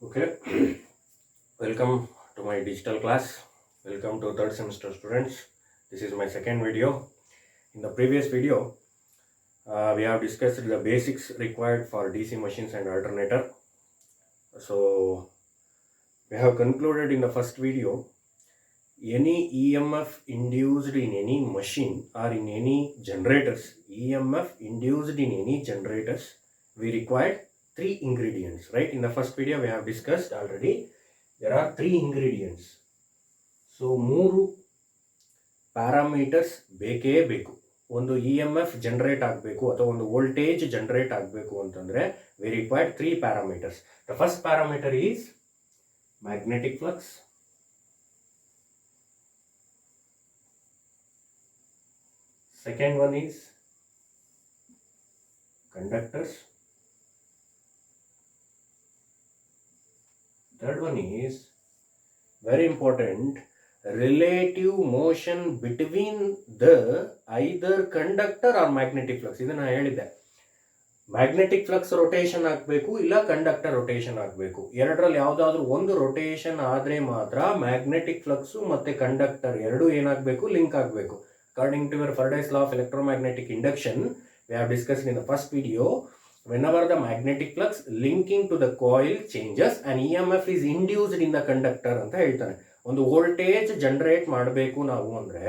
Okay, welcome to my digital class. Welcome to third semester students. This is my second video. In the previous video, we have discussed the basics required for DC machines and alternator. So, we have concluded in the first video, any EMF induced in any machine or in any generators, EMF induced in any generators, we required three ingredients, right? In the first video, we have discussed already, there are three ingredients. So 3 parameters ಬೇಕೇ ಬೇಕು. ಒಂದು E M F generate ಆಗಬೇಕು ಅಥವಾ ಒಂದು voltage generate ಆಗಬೇಕು ಅಂತಂದರೆ V required 3 parameters. The first parameter is magnetic flux, second one is conductors, third one is very important, relative motion between the either conductor or magnetic flux. ಇದನ್ನ ಹೇಳಿದ್ದೆ, magnetic flux rotation ಆಗಬೇಕು ಇಲ್ಲ conductor rotation ಆಗಬೇಕು. ಎರಡರಲ್ಲಿ ಯಾವುದಾದ್ರೂ ಒಂದು rotation ಆದರೆ ಮಾತ್ರ ಮ್ಯಾಗ್ನೆಟಿಕ್ ಫ್ಲಕ್ಸ್ ಮತ್ತೆ ಕಂಡಕ್ಟರ್ ಎರಡು ಏನಾಗಬೇಕು, ಲಿಂಕ್ ಆಗಬೇಕು. According to your Faraday's law of electromagnetic induction, we have discussed in the first video, whenever the magnetic flux linking to the coil changes, an EMF is induced in the conductor ಅಂತ ಹೇಳ್ತಾನೆ. ಒಂದು voltage generate ಮಾಡಬೇಕು ನಾವು ಅಂದರೆ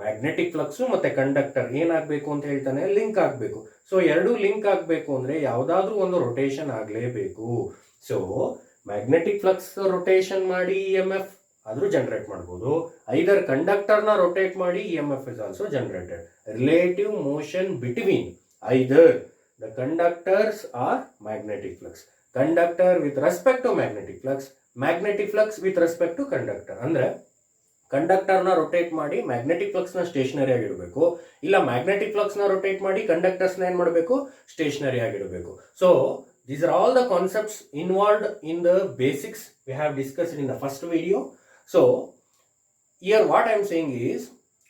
magnetic flux ಮತ್ತೆ conductor ಏನಾಗಬೇಕು ಅಂತ ಹೇಳ್ತಾನೆ, ಲಿಂಕ್ ಆಗಬೇಕು. ಸೊ ಎರಡು ಲಿಂಕ್ ಆಗಬೇಕು ಅಂದರೆ ಯಾವುದಾದ್ರೂ ಒಂದು ರೊಟೇಷನ್ ಆಗಲೇಬೇಕು. ಸೊ ಮ್ಯಾಗ್ನೆಟಿಕ್ ಫ್ಲಕ್ಸ್ ರೊಟೇಷನ್ ಮಾಡಿ ಇ ಎಮ್ ಎಫ್ ಆದರೂ ಜನರೇಟ್ ಮಾಡ್ಬೋದು, ಐದರ್ ಕಂಡಕ್ಟರ್ನ ರೊಟೇಟ್ ಮಾಡಿ E M F is also generated. Relative motion between either the conductors or magnetic flux, conductor with respect to magnetic flux, magnetic flux with respect to conductor. ಅಂದರೆ ಕಂಡಕ್ಟರ್ನ rotate ಮಾಡಿ magnetic ಫ್ಲಕ್ಸ್ನ stationery ಆಗಿಡಬೇಕು, ಇಲ್ಲ magnetic ಫ್ಲಕ್ಸ್ನ rotate ಮಾಡಿ ಕಂಡಕ್ಟರ್ಸ್ನ ಏನು ಮಾಡಬೇಕು, ಸ್ಟೇಷನರಿ ಆಗಿಡಬೇಕು. So these are all the concepts involved in the basics we have discussed in the first video. So here what I am saying is,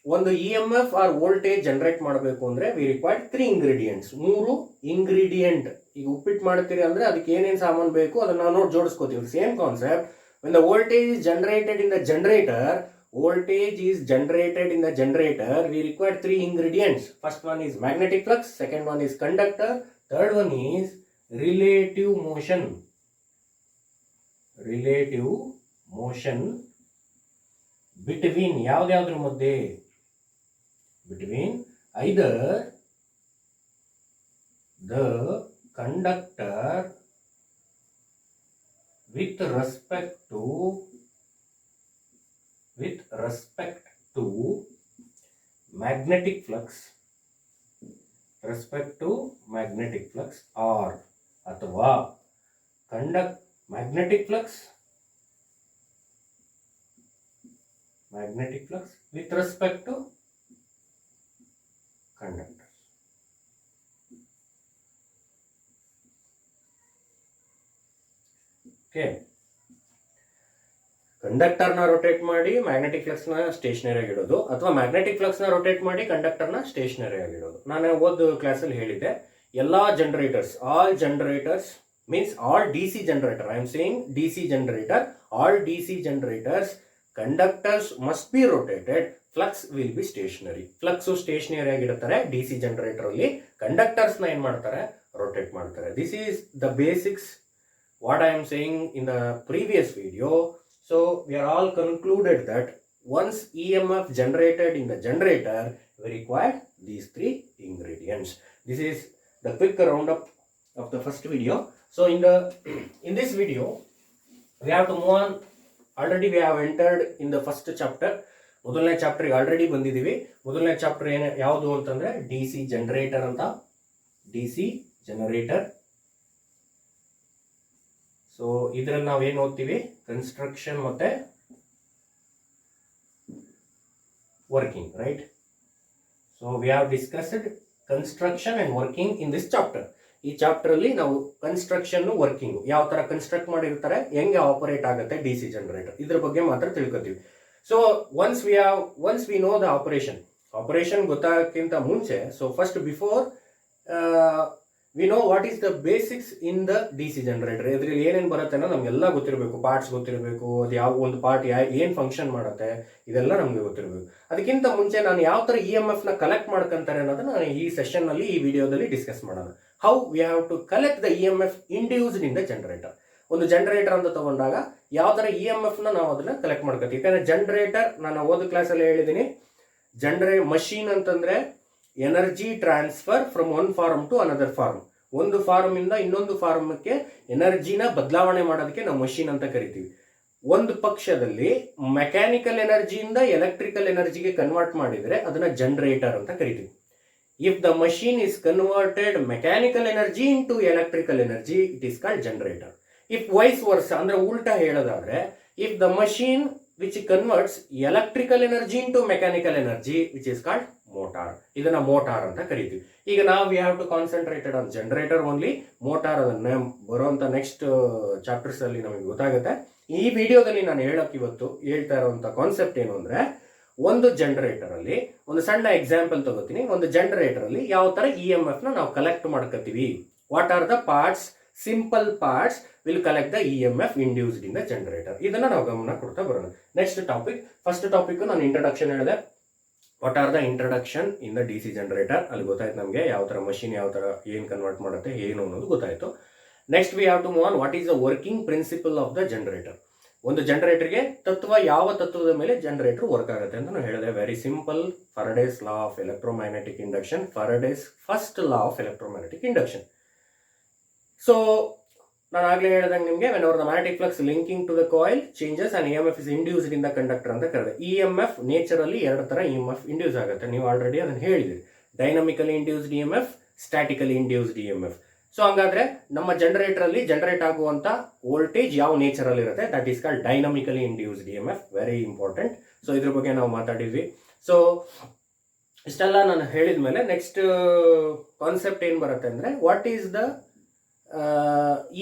ಒಂದು E M F or voltage generate ಮಾಡಬೇಕು ಅಂದರೆ V required 3 ingredients, 3 ingredient. ಈಗ ಉಪ್ಪಿಟ್ಟು ಮಾಡ್ತೀರಿ ಅಂದರೆ ಅದಕ್ಕೆ ಏನೇನು ಸಾಮಾನು ಬೇಕು ಅದನ್ನು ನಾವು ನೋಡಿ ಜೋಡಿಸ್ಕೋತೀವಿ. Same concept, when the voltage is generated in the generator, voltage is generated in the generator, we require 3 ingredients. First one is magnetic flux, second one is conductor, third one is relative motion. Relative motion between ಯಾವುದ್ಯಾವ್ದ್ರ ಮಧ್ಯೆ, between either the conductor with respect to magnetic flux, or ಅಥವಾ magnetic flux with respect to conductor. Okay, ಕಂಡಕ್ಟರ್ನ rotate ಮಾಡಿ magnetic ಫ್ಲಕ್ಸ್ನ stationery ಆಗಿಡೋದು, ಅಥವಾ magnetic ಫ್ಲಕ್ಸ್ನ rotate ಮಾಡಿ ಕಂಡಕ್ಟರ್ನ stationery ಆಗಿಡೋದು. ನಾನು ಓದ್ ಕ್ಲಾಸಲ್ಲಿ ಹೇಳಿದ್ದೆ, ಎಲ್ಲ generators, all generators means all DC generator, I am saying DC generator, all DC generators, conductors must be rotated, flux will be stationary. Flux stationary ಆಗಿಡುತ್ತಾರೆ DC ಜನರೇಟರ್ ಅಲ್ಲಿ, ಕಂಡಕ್ಟರ್ಸ್ನ ಏನು ಮಾಡ್ತಾರೆ, ರೊಟೇಟ್ ಮಾಡ್ತಾರೆ. This is the basics what I am saying in the previous video. So we are all concluded that once EMF generated in the generator, we require these 3 ingredients. This is the quick roundup of the first video. So in this video we have to move on. Already we have entered in the first chapter. ಮೊದಲನೇ ಚಾಪ್ಟರ್ಗೆ already ಬಂದಿದ್ದೀವಿ. ಮೊದಲನೇ chapter ಯಾವುದು ಅಂತಂದ್ರೆ DC generator ಅಂತ, DC generator. So ಇದ್ರಲ್ಲಿ ನಾವು ಏನು ಓದ್ತೀವಿ, ಕನ್ಸ್ಟ್ರಕ್ಷನ್ ಮತ್ತೆ working, right? So we have discussed construction and working in this chapter. ಈ ಚಾಪ್ಟರ್ ಅಲ್ಲಿ ನಾವು ಕನ್ಸ್ಟ್ರಕ್ಷನ್, ವರ್ಕಿಂಗ್, ಯಾವ ತರ ಕನ್ಸ್ಟ್ರಕ್ಟ್ ಮಾಡಿರ್ತಾರೆ, ಹೆಂಗೆ ಆಪರೇಟ್ ಆಗುತ್ತೆ DC ಜನರೇಟರ್, ಇದ್ರ ಬಗ್ಗೆ ಮಾತ್ರ ತಿಳ್ಕೊತೀವಿ. So once we know the operation ಗೊತ್ತಾಗಕ್ಕಿಂತ ಮುಂಚೆ, so first before we know what is the basics in the D C generator. ಇದ್ರಲ್ಲಿ ಏನೇನು ಬರುತ್ತೆ ಅನ್ನೋ ನಮಗೆಲ್ಲ ಗೊತ್ತಿರಬೇಕು, ಪಾರ್ಟ್ಸ್ ಗೊತ್ತಿರಬೇಕು, ಅದು ಯಾವ ಒಂದು ಪಾರ್ಟ್ ಏನು ಫಂಕ್ಷನ್ ಮಾಡುತ್ತೆ ಇದೆಲ್ಲ ನಮಗೆ ಗೊತ್ತಿರಬೇಕು. ಅದಕ್ಕಿಂತ ಮುಂಚೆ ನಾನು ಯಾವ ಥರ ಇ ಎಮ್ ಎಫ್ನ ಕಲೆಕ್ಟ್ ಮಾಡ್ಕೊಂತಾರೆ ಅನ್ನೋದನ್ನ ನಾನು ಈ ಸೆಷನ್ನಲ್ಲಿ, ಈ ವಿಡಿಯೋದಲ್ಲಿ ಡಿಸ್ಕಸ್ ಮಾಡೋಣ. How we have to collect the E M F induced in the generator. ಒಂದು ಜನರೇಟರ್ ಅಂತ ತಗೊಂಡಾಗ ಯಾವ ಥರ ಇ ಎಮ್ ಎಫ್ನ ನಾವು ಅದನ್ನ ಕಲೆಕ್ಟ್ ಮಾಡ್ಕೊತೀವಿ. ಯಾಕಂದರೆ ಜನರೇಟರ್ ನಾನು ಓದೋ ಕ್ಲಾಸಲ್ಲಿ ಹೇಳಿದ್ದೀನಿ, ಮಷೀನ್ ಅಂತಂದರೆ energy transfer from one form to another form. ಒಂದು ಫಾರ್ಮ್ ಇಂದ ಇನ್ನೊಂದು ಫಾರ್ಮ್ಗೆ ಎನರ್ಜಿನ ಬದಲಾವಣೆ ಮಾಡೋದಕ್ಕೆ ನಾವು ಮಷೀನ್ ಅಂತ ಕರಿತೀವಿ. ಒಂದು ಪಕ್ಷದಲ್ಲಿ ಮೆಕ್ಯಾನಿಕಲ್ ಎನರ್ಜಿಯಿಂದ ಎಲೆಕ್ಟ್ರಿಕಲ್ ಎನರ್ಜಿಗೆ ಕನ್ವರ್ಟ್ ಮಾಡಿದರೆ ಅದನ್ನ ಜನರೇಟರ್ ಅಂತ ಕರಿತೀವಿ. If the machine is converted mechanical energy into electrical energy, it is called generator. If vice versa ಅಂದ್ರೆ ಉಲ್ಟಾ ಹೇಳೋದಾದ್ರೆ, if the machine which converts electrical energy into mechanical energy, which is called motor. ಇದನ್ನ motor ಅಂತ ಕರಿತೀವಿ. ಈಗ ನಾವು we have to concentrated on generator only. Motor ಅದನ್ನ ಬರುವಂತ ನೆಕ್ಸ್ಟ್ ಚಾಪ್ಟರ್ಸ್ ಅಲ್ಲಿ ನಮಗೆ ಗೊತ್ತಾಗುತ್ತೆ. ಈ ವಿಡಿಯೋದಲ್ಲಿ ನಾನು ಇವತ್ತು ಹೇಳ್ತಾ ಇರುವಂತ ಕಾನ್ಸೆಪ್ಟ್ ಏನು ಅಂದ್ರೆ, ಒಂದು ಜನರೇಟರ್ ಅಲ್ಲಿ ಒಂದು ಸಣ್ಣ ಎಕ್ಸಾಂಪಲ್ ತಗೋತೀನಿ. ಒಂದು ಜನರೇಟರ್ ಅಲ್ಲಿ ಯಾವ ತರ ಇ ಎಂ ಎಫ್ ನ ನಾವು ಕಲೆಕ್ಟ್ ಮಾಡ್ಕೋತೀವಿ, what are the parts, simple parts will collect the E M F induced in the generator. ಇದನ್ನ ನಾವು ಗಮನ ಕೊಡ್ತಾ ಬರೋಣ. ನೆಕ್ಸ್ಟ್ ಟಾಪಿಕ್, ಫಸ್ಟ್ ಟಾಪಿಕ್ ನಾನು ಇಂಟ್ರಡಕ್ಷನ್ ಹೇಳಿದೆ. What are the introduction in the D C generator. ಅಲ್ಲಿ ಗೊತ್ತಾಯ್ತು ನಮಗೆ ಯಾವ ತರ ಮಷೀನ್ ಯಾವ ತರ ಏನು ಕನ್ವರ್ಟ್ ಮಾಡುತ್ತೆ ಏನು ಅನ್ನೋದು ಗೊತ್ತಾಯ್ತು. Next we have to move on, what is the working principle of the generator. ಒಂದು ಜನರೇಟರ್ಗೆ ಯಾವ ತತ್ವದ ಮೇಲೆ ಜನರೇಟರ್ ವರ್ಕ್ ಆಗುತ್ತೆ ಅಂತ ನಾನು ಹೇಳಿದೆ. Very simple, Faraday's law of electromagnetic induction, Faraday's first law of electromagnetic induction. So ನಾನು ಆಗಲೇ ಹೇಳಿದಂಗೆ ನಿಮಗೆ, whenever the magnetic flux linking to the coil changes and E M F is induced in the conductor ಅಂತ ಕರೆದೆ. E M F ನೇಚರಲ್ಲಿ ಎರಡು ತರ E M F induce ಆಗುತ್ತೆ, ನೀವು ಆಲ್ರೆಡಿ ಅದನ್ನು ಹೇಳಿದ್ರಿ. Dynamically induced E M F, statically induced E M F. So ಹಂಗಾದ್ರೆ ನಮ್ಮ ಜನರೇಟರ್ ಅಲ್ಲಿ ಜನರೇಟ್ ಆಗುವಂತ ವೋಲ್ಟೇಜ್ ಯಾವ ನೇಚರ್ ಅಲ್ಲಿ ಇರುತ್ತೆ, that is called dynamically induced E M F. Very important. So ಇದ್ರ ಬಗ್ಗೆ ನಾವು ಮಾತಾಡಿದ್ವಿ. ಸೊ ಇಷ್ಟೆಲ್ಲ ನಾನು ಹೇಳಿದ ಮೇಲೆ ನೆಕ್ಸ್ಟ್ ಕಾನ್ಸೆಪ್ಟ್ ಏನು ಬರುತ್ತೆ ಅಂದ್ರೆ, what is the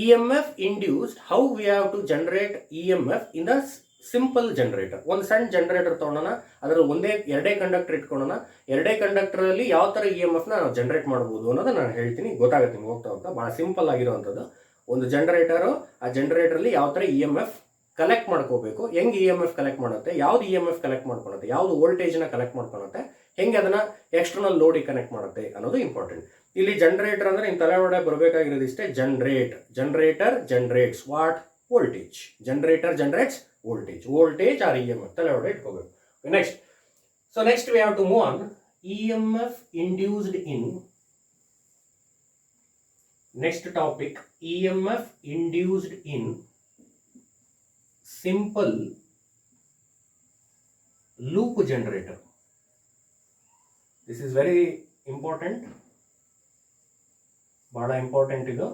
E M F induced, how we have to generate E M F in the simple generator. ಒಂದು ಸಣ್ಣ ಜನರೇಟರ್ ತಗೊಳ್ಳೋಣ, ಅದರಲ್ಲಿ ಎರಡೇ ಕಂಡಕ್ಟರ್ ಇಟ್ಕೊಳ್ಳೋಣ. ಎರಡೇ ಕಂಡಕ್ಟರ್ ಅಲ್ಲಿ ಯಾವ ತರ ಇ ಎಂ ಎಫ್ ನ ನಾವು ಜನರೇಟ್ ಮಾಡಬಹುದು ಅನ್ನೋದು ನಾನು ಹೇಳ್ತೀನಿ, ಗೊತ್ತಾಗುತ್ತೆ ನಿಮ್ಗೆ ಹೋಗ್ತಾ ಹೋಗ್ತಾ. ಬಹಳ ಸಿಂಪಲ್ ಆಗಿರುವಂಥದ್ದು. ಒಂದು ಜನರೇಟರು, ಆ ಜನರೇಟರ್ ಅಲ್ಲಿ ಯಾವ ತರ ಇ ಎಂ ಎಫ್ ಕಲೆಕ್ಟ್ ಮಾಡ್ಕೋಬೇಕು, ಹೆಂಗೆ ಇ ಎಂ ಎಫ್ ಕಲೆಕ್ಟ್ ಮಾಡುತ್ತೆ, ಯಾವ್ದು ಇ ಎಂ ಎಫ್ ಕಲೆಕ್ಟ್ ಮಾಡ್ಕೊಳುತ್ತೆ, ಯಾವ್ದು ವೋಲ್ಟೇಜ್ ನ ಕಲೆಕ್ಟ್ ಮಾಡ್ಕೊಳುತ್ತೆ, ಹೆಂಗೆ ಅದನ್ನ ಎಕ್ಸ್ಟರ್ನಲ್ ಲೋಡಿಗೆ ಕನೆಕ್ಟ್ ಮಾಡುತ್ತೆ ಅನ್ನೋದು ಇಂಪಾರ್ಟೆಂಟ್. ಇಲ್ಲಿ ಜನರೇಟರ್ ಅಂದ್ರೆ ನಿಮ್ಮ ತಲೆ ಒಳಗಡೆ ಬರಬೇಕಾಗಿರೋದು ಇಷ್ಟೇ, generator generates what, voltage. Generator generates voltage or E M F, ತಲೆ ಒಳಗಡೆ ಇಟ್ಕೋಬೇಕು. Next we have to move on, E M F induced in, next topic, E M F induced in simple loop generator. This is very important, ಬಹಳ important ಇದು.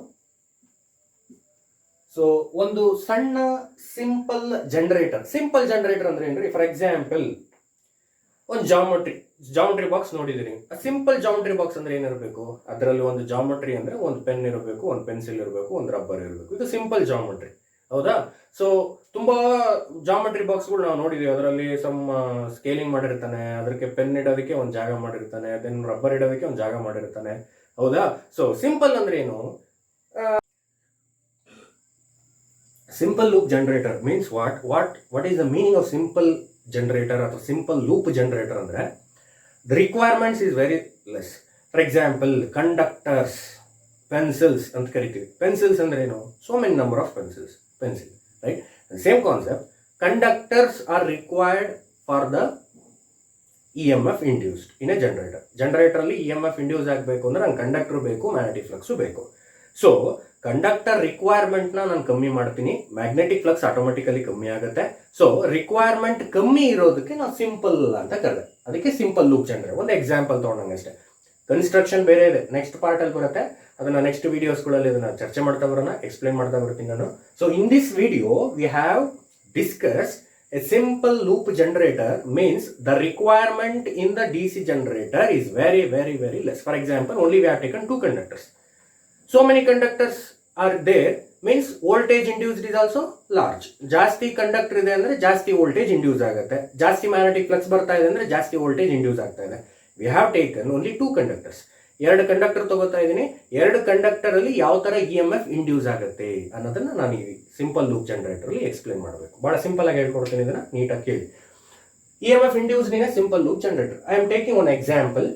So ಒಂದು ಸಣ್ಣ simple generator ಅಂದ್ರೆ ಏನ್ರಿ, for example ಒಂದು geometry box ನೋಡಿದಿರಿ. Simple geometry box ಅಂದ್ರೆ ಏನಿರಬೇಕು, ಅದರಲ್ಲಿ ಒಂದು ಜಾಮೆಟ್ರಿ ಅಂದ್ರೆ ಒಂದು ಪೆನ್ ಇರಬೇಕು, ಒಂದು ಪೆನ್ಸಿಲ್ ಇರಬೇಕು, ಒಂದು ರಬ್ಬರ್ ಇರಬೇಕು. ಇದು ಸಿಂಪಲ್ ಜಾಮೆಟ್ರಿ, ಹೌದಾ? ಸೊ ತುಂಬಾ ಜಾಮೆಟ್ರಿ ಬಾಕ್ಸ್ಗಳು ನಾವು ನೋಡಿದೀವಿ. ಅದರಲ್ಲಿ ಸಮ್ ಸ್ಕೇಲಿಂಗ್ ಮಾಡಿರ್ತಾನೆ, ಅದಕ್ಕೆ ಪೆನ್ ಇಡೋದಕ್ಕೆ ಒಂದು ಜಾಗ ಮಾಡಿರ್ತಾನೆ, ದೆನ್ ರಬ್ಬರ್ ಇಡೋದಕ್ಕೆ ಒಂದು ಜಾಗ ಮಾಡಿರ್ತಾನೆ, ಹೌದಾ? ಸೊ ಸಿಂಪಲ್ ಅಂದ್ರೆ ಏನು? Simple loop generator means what is the meaning of simple generator ಅಥವಾ ಸಿಂಪಲ್ ಲೂಪ್ ಜನರೇಟರ್ ಅಂದ್ರೆ, the requirements is very less. For example conductors, pencils ಅಂತ ಕರಿತೀವಿ. ಪೆನ್ಸಿಲ್ಸ್ ಅಂದ್ರೆ ಏನು? So many number of pencil, right? Same concept, conductors R required for the E M F induced in A generator ಅಲ್ಲಿ E M F induce ಆಗಬೇಕು ಅಂದ್ರೆ ನಂಗೆ conductor ಬೇಕು, magnetic flux ಬೇಕು. ಸೊ ಕಂಡಕ್ಟರ್ ರಿಕ್ವೈರ್ಮೆಂಟ್ ನಾನು ಕಮ್ಮಿ ಮಾಡ್ತೀನಿ, ಮ್ಯಾಗ್ನೆಟಿಕ್ ಫ್ಲಕ್ಸ್ ಆಟೋಮೆಟಿಕಲಿ ಕಮ್ಮಿ ಆಗುತ್ತೆ. ಸೊ ರಿಕ್ವೈರ್ಮೆಂಟ್ ಕಮ್ಮಿ ಇರೋದಕ್ಕೆ ನಾವು ಸಿಂಪಲ್ ಅಂತ ಕರೆದೆ, ಅದಕ್ಕೆ ಸಿಂಪಲ್ ಲೂಪ್ ಜನರೇಟರ್. ಒಂದು ಎಕ್ಸಾಂಪಲ್ ತಗೊಂಡಂಗೆ ಅಷ್ಟೇ. ಕನ್ಸ್ಟ್ರಕ್ಷನ್ ಬೇರೆ ಇದೆ, ನೆಕ್ಸ್ಟ್ ಪಾರ್ಟ್ ಅಲ್ಲಿ ಬರುತ್ತೆ, ಅದನ್ನ ನೆಕ್ಸ್ಟ್ ವಿಡಿಯೋಸ್ಗಳಲ್ಲಿ ಅದನ್ನ ಚರ್ಚೆ ಮಾಡ್ತಾ ಬರೋಣ, ಎಕ್ಸ್ಪ್ಲೈನ್ ಮಾಡ್ತಾ ಬರ್ತೀನಿ ನಾನು. So in this video we have discuss a simple loop generator means the requirement in the DC generator is very less. For example, only we have taken two conductors. So many conductors are there means voltage induced is also large. ಜಾಸ್ತಿ conductor ಇದೆ ಅಂದ್ರೆ ಜಾಸ್ತಿ voltage induce ಆಗುತ್ತೆ, ಜಾಸ್ತಿ magnetic flux ಬರ್ತಾ ಇದೆ ಅಂದ್ರೆ ಜಾಸ್ತಿ ವೋಲ್ಟೇಜ್ ಇಂಡ್ಯೂಸ್ ಆಗ್ತಾ ಇದೆ. We have taken only two conductors. ಎರಡು ಕಂಡಕ್ಟರ್ ತಗೋತಾ ಇದ್ದೀನಿ, ಎರಡು ಕಂಡಕ್ಟರ್ ಅಲ್ಲಿ ಯಾವ ತರ EMF ಇಂಡ್ಯೂಸ್ ಆಗುತ್ತೆ ಅನ್ನೋದನ್ನ ನಾನು ಈ ಸಿಂಪಲ್ ಲೂಪ್ ಜನರೇಟರ್ ಅಲ್ಲಿ ಎಕ್ಸ್ಪ್ಲೇನ್ ಮಾಡಬೇಕು. ಬಹಳ ಸಿಂಪಲ್ ಆಗಿ ಹೇಳ್ಕೊಡ್ತೀನಿ, ಇದನ್ನ ನೀಟಾಗಿ ಕೇಳಿ. EMF induced in a simple loop generator. I am taking one example.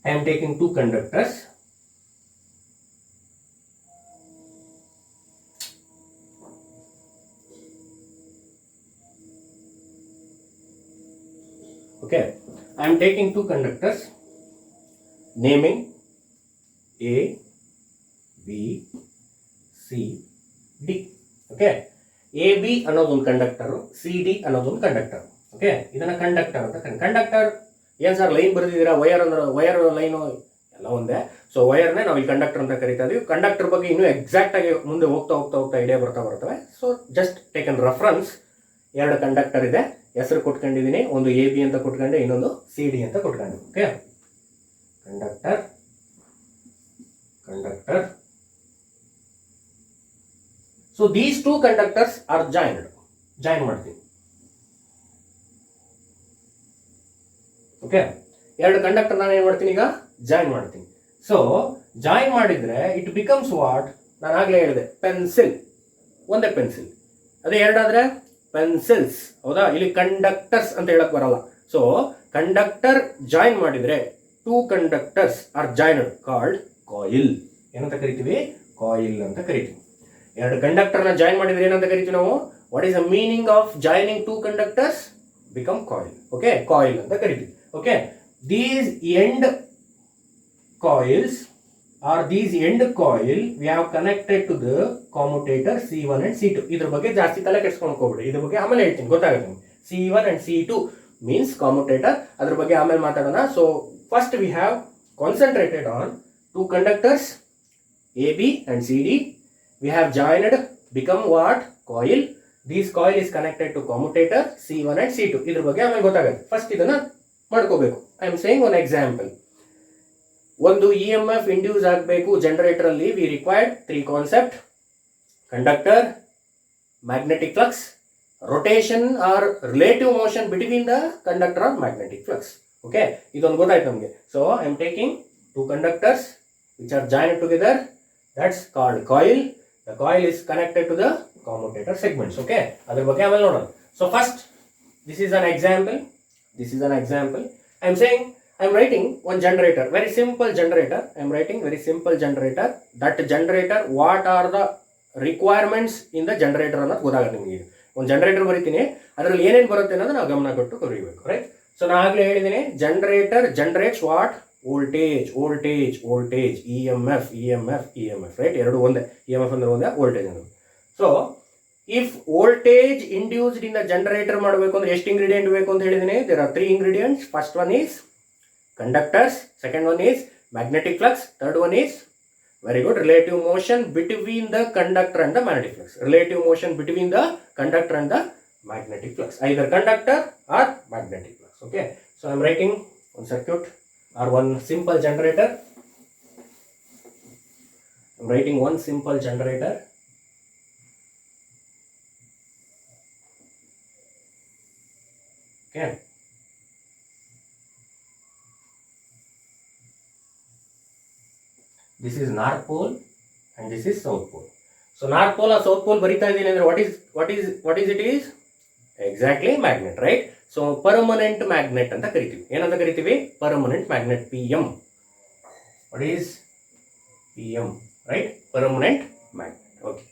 I am taking two conductors. Okay, I am taking two conductors, naming A, B, C, D. Okay, AB ಅನ್ನೋದು ಒಂದು conductor, CD ಅನ್ನೋದು ಒಂದು conductor. Okay, ಇದನ್ನ conductor ಅಂತ conductor ಏನ್ sir line ಬರೆದಿದ್ದೀರಾ, wire ಅಂದ್ರೆ wire line ಎಲ್ಲ ಒಂದೇ. ಸೊ ವೈರ್ನೇ ನಾವು ಇಲ್ಲಿ ಕಂಡಕ್ಟರ್ ಅಂತ ಕರಿತಾ ಇದೀವಿ. ಕಂಡಕ್ಟರ್ ಬಗ್ಗೆ ಇನ್ನೂ ಎಕ್ಸಾಕ್ಟ್ ಆಗಿ ಮುಂದೆ ಹೋಗ್ತಾ ಹೋಗ್ತಾ ಹೋಗ್ತಾ ಐಡಿಯಾ ಬರ್ತವೆ. ಸೊ ಜಸ್ಟ್ ಟೇಕ್ ಅನ್ ರೆಫರೆನ್ಸ್. ಎರಡು ಕಂಡಕ್ಟರ್ ಇದೆ, ಹೆಸರು ಕೊಟ್ಕೊಂಡಿದ್ದೀನಿ. ಒಂದು AB ಅಂತ ಕೊಟ್ಕೊಂಡೆ, ಇನ್ನೊಂದು CD ಅಂತ ಕೊಟ್ಕೊಂಡೆ. Okay, conductor conductor. So these two conductors are join ಮಾಡ್ತೀನಿ. ಓಕೆ, ಎರಡು ಕಂಡಕ್ಟರ್ ನಾನು ಏನ್ ಮಾಡ್ತೀನಿ ಈಗ, ಜಾಯಿನ್ ಮಾಡ್ತೀನಿ. ಸೊ ಜಾಯಿನ್ ಮಾಡಿದ್ರೆ ಇಟ್ ಬಿಕಮ್ಸ್ ವಾಟ್, ನಾನು ಆಗ್ಲೇ ಹೇಳಿದೆ ಪೆನ್ಸಿಲ್, ಒಂದೇ ಪೆನ್ಸಿಲ್. ಅದೇ ಎರಡಾದ್ರೆ ಪೆನ್ಸಿಲ್ಸ್, ಹೌದಾ? ಇಲ್ಲಿ ಕಂಡಕ್ಟರ್ಸ್ ಅಂತ ಹೇಳಕ್ ಬರಲ್ಲ. ಸೊ ಕಂಡಕ್ಟರ್ ಜಾಯಿನ್ ಮಾಡಿದ್ರೆ two conductors are joined called coil. ಏನಂತ ಕರಿತೀವಿ? ಕಾಯಿಲ್ ಅಂತ ಕರಿತೀವಿ. ಎರಡು ಕಂಡಕ್ಟರ್ನ ಜಾಯಿನ್ ಮಾಡಿದ್ರೆ ಏನಂತ ಕರಿತೀವಿ ನಾವು? What is the meaning of joining two conductors? Become coil. Okay, coil ಅಂತ ಕರಿತೀವಿ. Okay, these end coils we have connected to the commutator C1 and C2. ಇದ್ರ ಬಗ್ಗೆ ಜಾಸ್ತಿ ತಲೆ ಕೆಡಿಸ್ಕೊಂಡು ಹೋಗ್ಬಿಡಿ, ಇದ್ರ ಬಗ್ಗೆ ಆಮೇಲೆ ಹೇಳ್ತೀನಿ, ಗೊತ್ತಾಗುತ್ತೆ. C1 and C2 means commutator, ಅದ್ರ ಬಗ್ಗೆ ಆಮೇಲೆ ಮಾತಾಡೋಣ. So first we have concentrated on two conductors AB and CD. We have joined, become what? Coil. This coil is connected to commutator C1 and C2. ಇದ್ರ ಬಗ್ಗೆ ಆಮೇಲೆ ಗೊತ್ತಾಗುತ್ತೆ. First ಇದನ್ನ ಮಾಡ್ಕೋಬೇಕು. I am saying one example. ಒಂದು EMF induce ಆಗಬೇಕು generator ಅಲ್ಲಿ. We required 3 concept: conductor, magnetic flux, rotation or relative motion between the conductor or magnetic flux. Okay, ಇದೊಂದು ಗೊತ್ತಾಯ್ತು ನಮಗೆ. So I am taking two conductors which are joined together, that's called coil. The coil is connected to the commutator segments. Okay, ಅದ್ರ ಬಗ್ಗೆ ಆಮೇಲೆ ನೋಡೋಣ. So first this is an example. I am saying, I am writing one generator, very simple generator. I am writing very simple generator. That generator, what are the requirements in the generator ಅನ್ನೋದು ಗೊತ್ತಾಗುತ್ತೆ ನಿಮಗೆ. ಒಂದು generator ಬರೀತೀನಿ, ಅದರಲ್ಲಿ ಏನೇನು ಬರುತ್ತೆ ಅನ್ನೋದು ನಾವು ಗಮನ ಕೊಟ್ಟು ಬರೀಬೇಕು. ರೈಟ್? ಸೊ ನಾನು ಆಗಲೇ ಹೇಳಿದ್ದೀನಿ, generator generates what? Voltage. EMF. Right? ಎರಡು ಒಂದೇ. EMF ಅಂದ್ರೆ ಒಂದೇ, ವೋಲ್ಟೇಜ್ ಅಂದ್ರೆ. So if voltage induced in the generator ಮಾಡಬೇಕು ಅಂದ್ರೆ ಎಷ್ಟು ಇಂಗ್ರೀಡಿಯೆಂಟ್ ಬೇಕು ಅಂತ ಹೇಳಿದೀನಿ? There are 3 ingredients. First one is conductors, second one is magnetic flux, third one is very good relative motion between the conductor and the magnetic flux. Relative motion between the conductor and the magnetic flux, either conductor or magnetic flux. Okay, so I am writing one circuit or one simple generator. I am writing one simple generator. Okay. This is North Pole and this is South Pole. So North Pole or South Pole ಬರಿತಾ ಇದ್ದೀನಿ ಅಂದ್ರೆ what is it is? Exactly magnet, right? So permanent magnet ಅಂತ ಕರಿತೀವಿ. ಏನಂತ ಕರಿತೀವಿ? Permanent magnet, PM. What is PM? Right? Permanent magnet. Okay.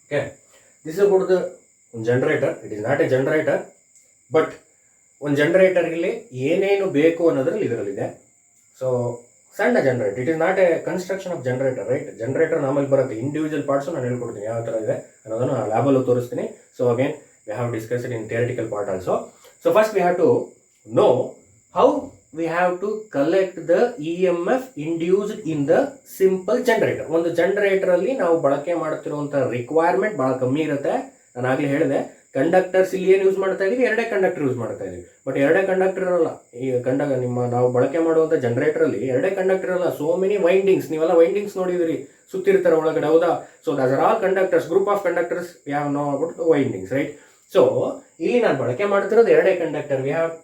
Okay, this is about the generator. It is not A generator, but ಒಂದು ಜನರೇಟರ್ಗೆ ಏನೇನು ಬೇಕು ಅನ್ನೋದ್ರಲ್ಲಿ ಇದರಲ್ಲಿದೆ. So ಸಣ್ಣ generator, it is not A construction of generator, right? Generator ನಮ್ಮಲ್ಲಿ ಬರುತ್ತೆ, individual parts ನಾನು ಹೇಳ್ಕೊಡ್ತೀನಿ ಯಾವ ಥರ ಇದೆ ಅನ್ನೋದನ್ನು ಲ್ಯಾಬಲ್ಲೂ ತೋರಿಸ್ತೀನಿ. So again we have discussed in theoretical part also. So first we have to know how we have to collect the EMF induced in the simple generator. ಒಂದು ಜನರೇಟರ್ ಅಲ್ಲಿ ನಾವು ಬಳಕೆ ಮಾಡ್ತಿರುವಂಥ ರಿಕ್ವೈರ್ಮೆಂಟ್ ಭಾಳ ಕಮ್ಮಿ ಇರುತ್ತೆ. ನಾನು ಆಗಲೇ ಹೇಳಿದೆ, ಕಂಡಕ್ಟರ್ಸ್ ಇಲ್ಲಿ ಏನು ಯೂಸ್ ಮಾಡ್ತಾ ಇದೀವಿ, ಎರಡೇ ಕಂಡಕ್ಟರ್ ಯೂಸ್ ಮಾಡ್ತಾ ಇದೀವಿ. ಬಟ್ ಎರಡೇ ಕಂಡಕ್ಟರ್ ಇರಲ್ಲ ಈ ನಾವು ಬಳಕೆ ಮಾಡುವಂಥ ಜನರೇಟರ್ ಅಲ್ಲಿ ಎರಡೇ ಕಂಡಕ್ಟರ್ ಇರಲ್ಲ, ಸೋ ಮೆನಿ ವೈಂಡಿಂಗ್ಸ್. ನೀವೆಲ್ಲ ವೈಂಡಿಂಗ್ಸ್ ನೋಡಿದಿರಿ, ಸುತ್ತಿರ್ತಾರೆ ಒಳಗಡೆ, ಹೌದಾ? So Dus are all conductors, group of conductors. We have know about windings, right? So ಇಲ್ಲಿ ನಾನು ಬಳಕೆ ಮಾಡ್ತಿರೋದು ಎರಡೇ ಕಂಡಕ್ಟರ್. ವಿ ಹ್ಯಾವ್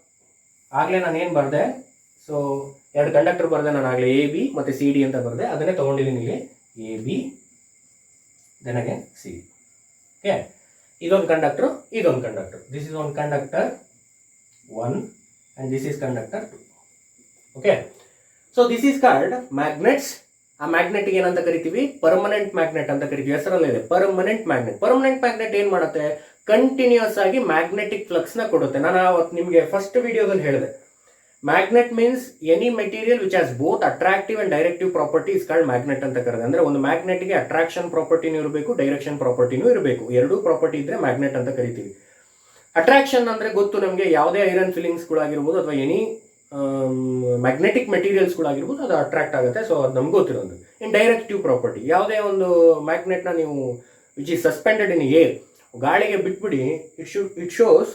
ಆಗಲೇ ನಾನು ಏನು ಬರೆದೆ, ಸೊ ಎರಡು ಕಂಡಕ್ಟರ್ ಬರೆದೆ ನಾನು ಆಗಲೇ, ಎ ಬಿ ಮತ್ತು ಸಿ ಡಿ ಅಂತ ಬರೆದೆ. ಅದನ್ನೇ ತೊಗೊಂಡಿದ್ದೀನಿ ಇಲ್ಲಿ, A B then again C D. Okay, ಇದೊಂದು ಕಂಡಕ್ಟರ್, ಇದೊಂದು conductor. This is one conductor 1 and this is conductor 2. Okay, so this is called magnets. ಆ ಮ್ಯಾಗ್ನೆಟ್ಗೆ ಏನಂತ ಕರಿತೀವಿ? ಪರ್ಮನೆಂಟ್ ಮ್ಯಾಗ್ನೆಟ್ ಅಂತ ಕರಿತೀವಿ. ಹೆಸರಲ್ಲೇ ಇದೆ, ಪರ್ಮನೆಂಟ್ ಮ್ಯಾಗ್ನೆಟ್. ಪರ್ಮನೆಂಟ್ ಮ್ಯಾಗ್ನೆಟ್ ಏನು ಮಾಡುತ್ತೆ? ಕಂಟಿನ್ಯೂಸ್ ಆಗಿ ಮ್ಯಾಗ್ನೆಟಿಕ್ ಫ್ಲಕ್ಸ್ನ ಕೊಡುತ್ತೆ. ನಾನು ಅವತ್ತು ನಿಮಗೆ ಫಸ್ಟ್ ವಿಡಿಯೋದಲ್ಲಿ ಹೇಳಿದೆ, magnet means any material which has both attractive and directive property is called magnet ಅಂತ ಕರೆದ. ಅಂದ್ರೆ ಒಂದು ಮ್ಯಾಗ್ನೆಟ್ಗೆ ಅಟ್ರಾಕ್ಷನ್ ಪ್ರಾಪರ್ಟಿನೂ ಇರಬೇಕು, ಡೈರೆಕ್ಷನ್ ಪ್ರಾಪರ್ಟಿನೂ ಇರಬೇಕು. ಎರಡೂ ಪ್ರಾಪರ್ಟಿ ಇದ್ರೆ ಮ್ಯಾಗ್ನೆಟ್ ಅಂತ ಕರಿತೀವಿ. ಅಟ್ರಾಕ್ಷನ್ ಅಂದ್ರೆ ಗೊತ್ತು ನಮಗೆ, ಯಾವುದೇ ಐರನ್ ಫಿಲಿಂಗ್ಸ್ಗಳಾಗಿರ್ಬೋದು ಅಥವಾ ಎನಿ ಮ್ಯಾಗ್ನೆಟಿಕ್ ಮೆಟೀರಿಯಲ್ಸ್ಗಳಾಗಿರ್ಬೋದು, ಅದು ಅಟ್ರಾಕ್ಟ್ ಆಗುತ್ತೆ. ಸೊ ಅದು ನಮ್ಗೆ ಗೊತ್ತಿರೋದು. ಇನ್ ಡೈರೆಕ್ಟಿವ್ ಪ್ರಾಪರ್ಟಿ, ಯಾವುದೇ ಒಂದು ಮ್ಯಾಗ್ನೆಟ್ನ ನೀವು which is suspended in air, ಗಾಳಿಗೆ ಬಿಟ್ಬಿಡಿ, ಇಟ್ ಶೋಸ್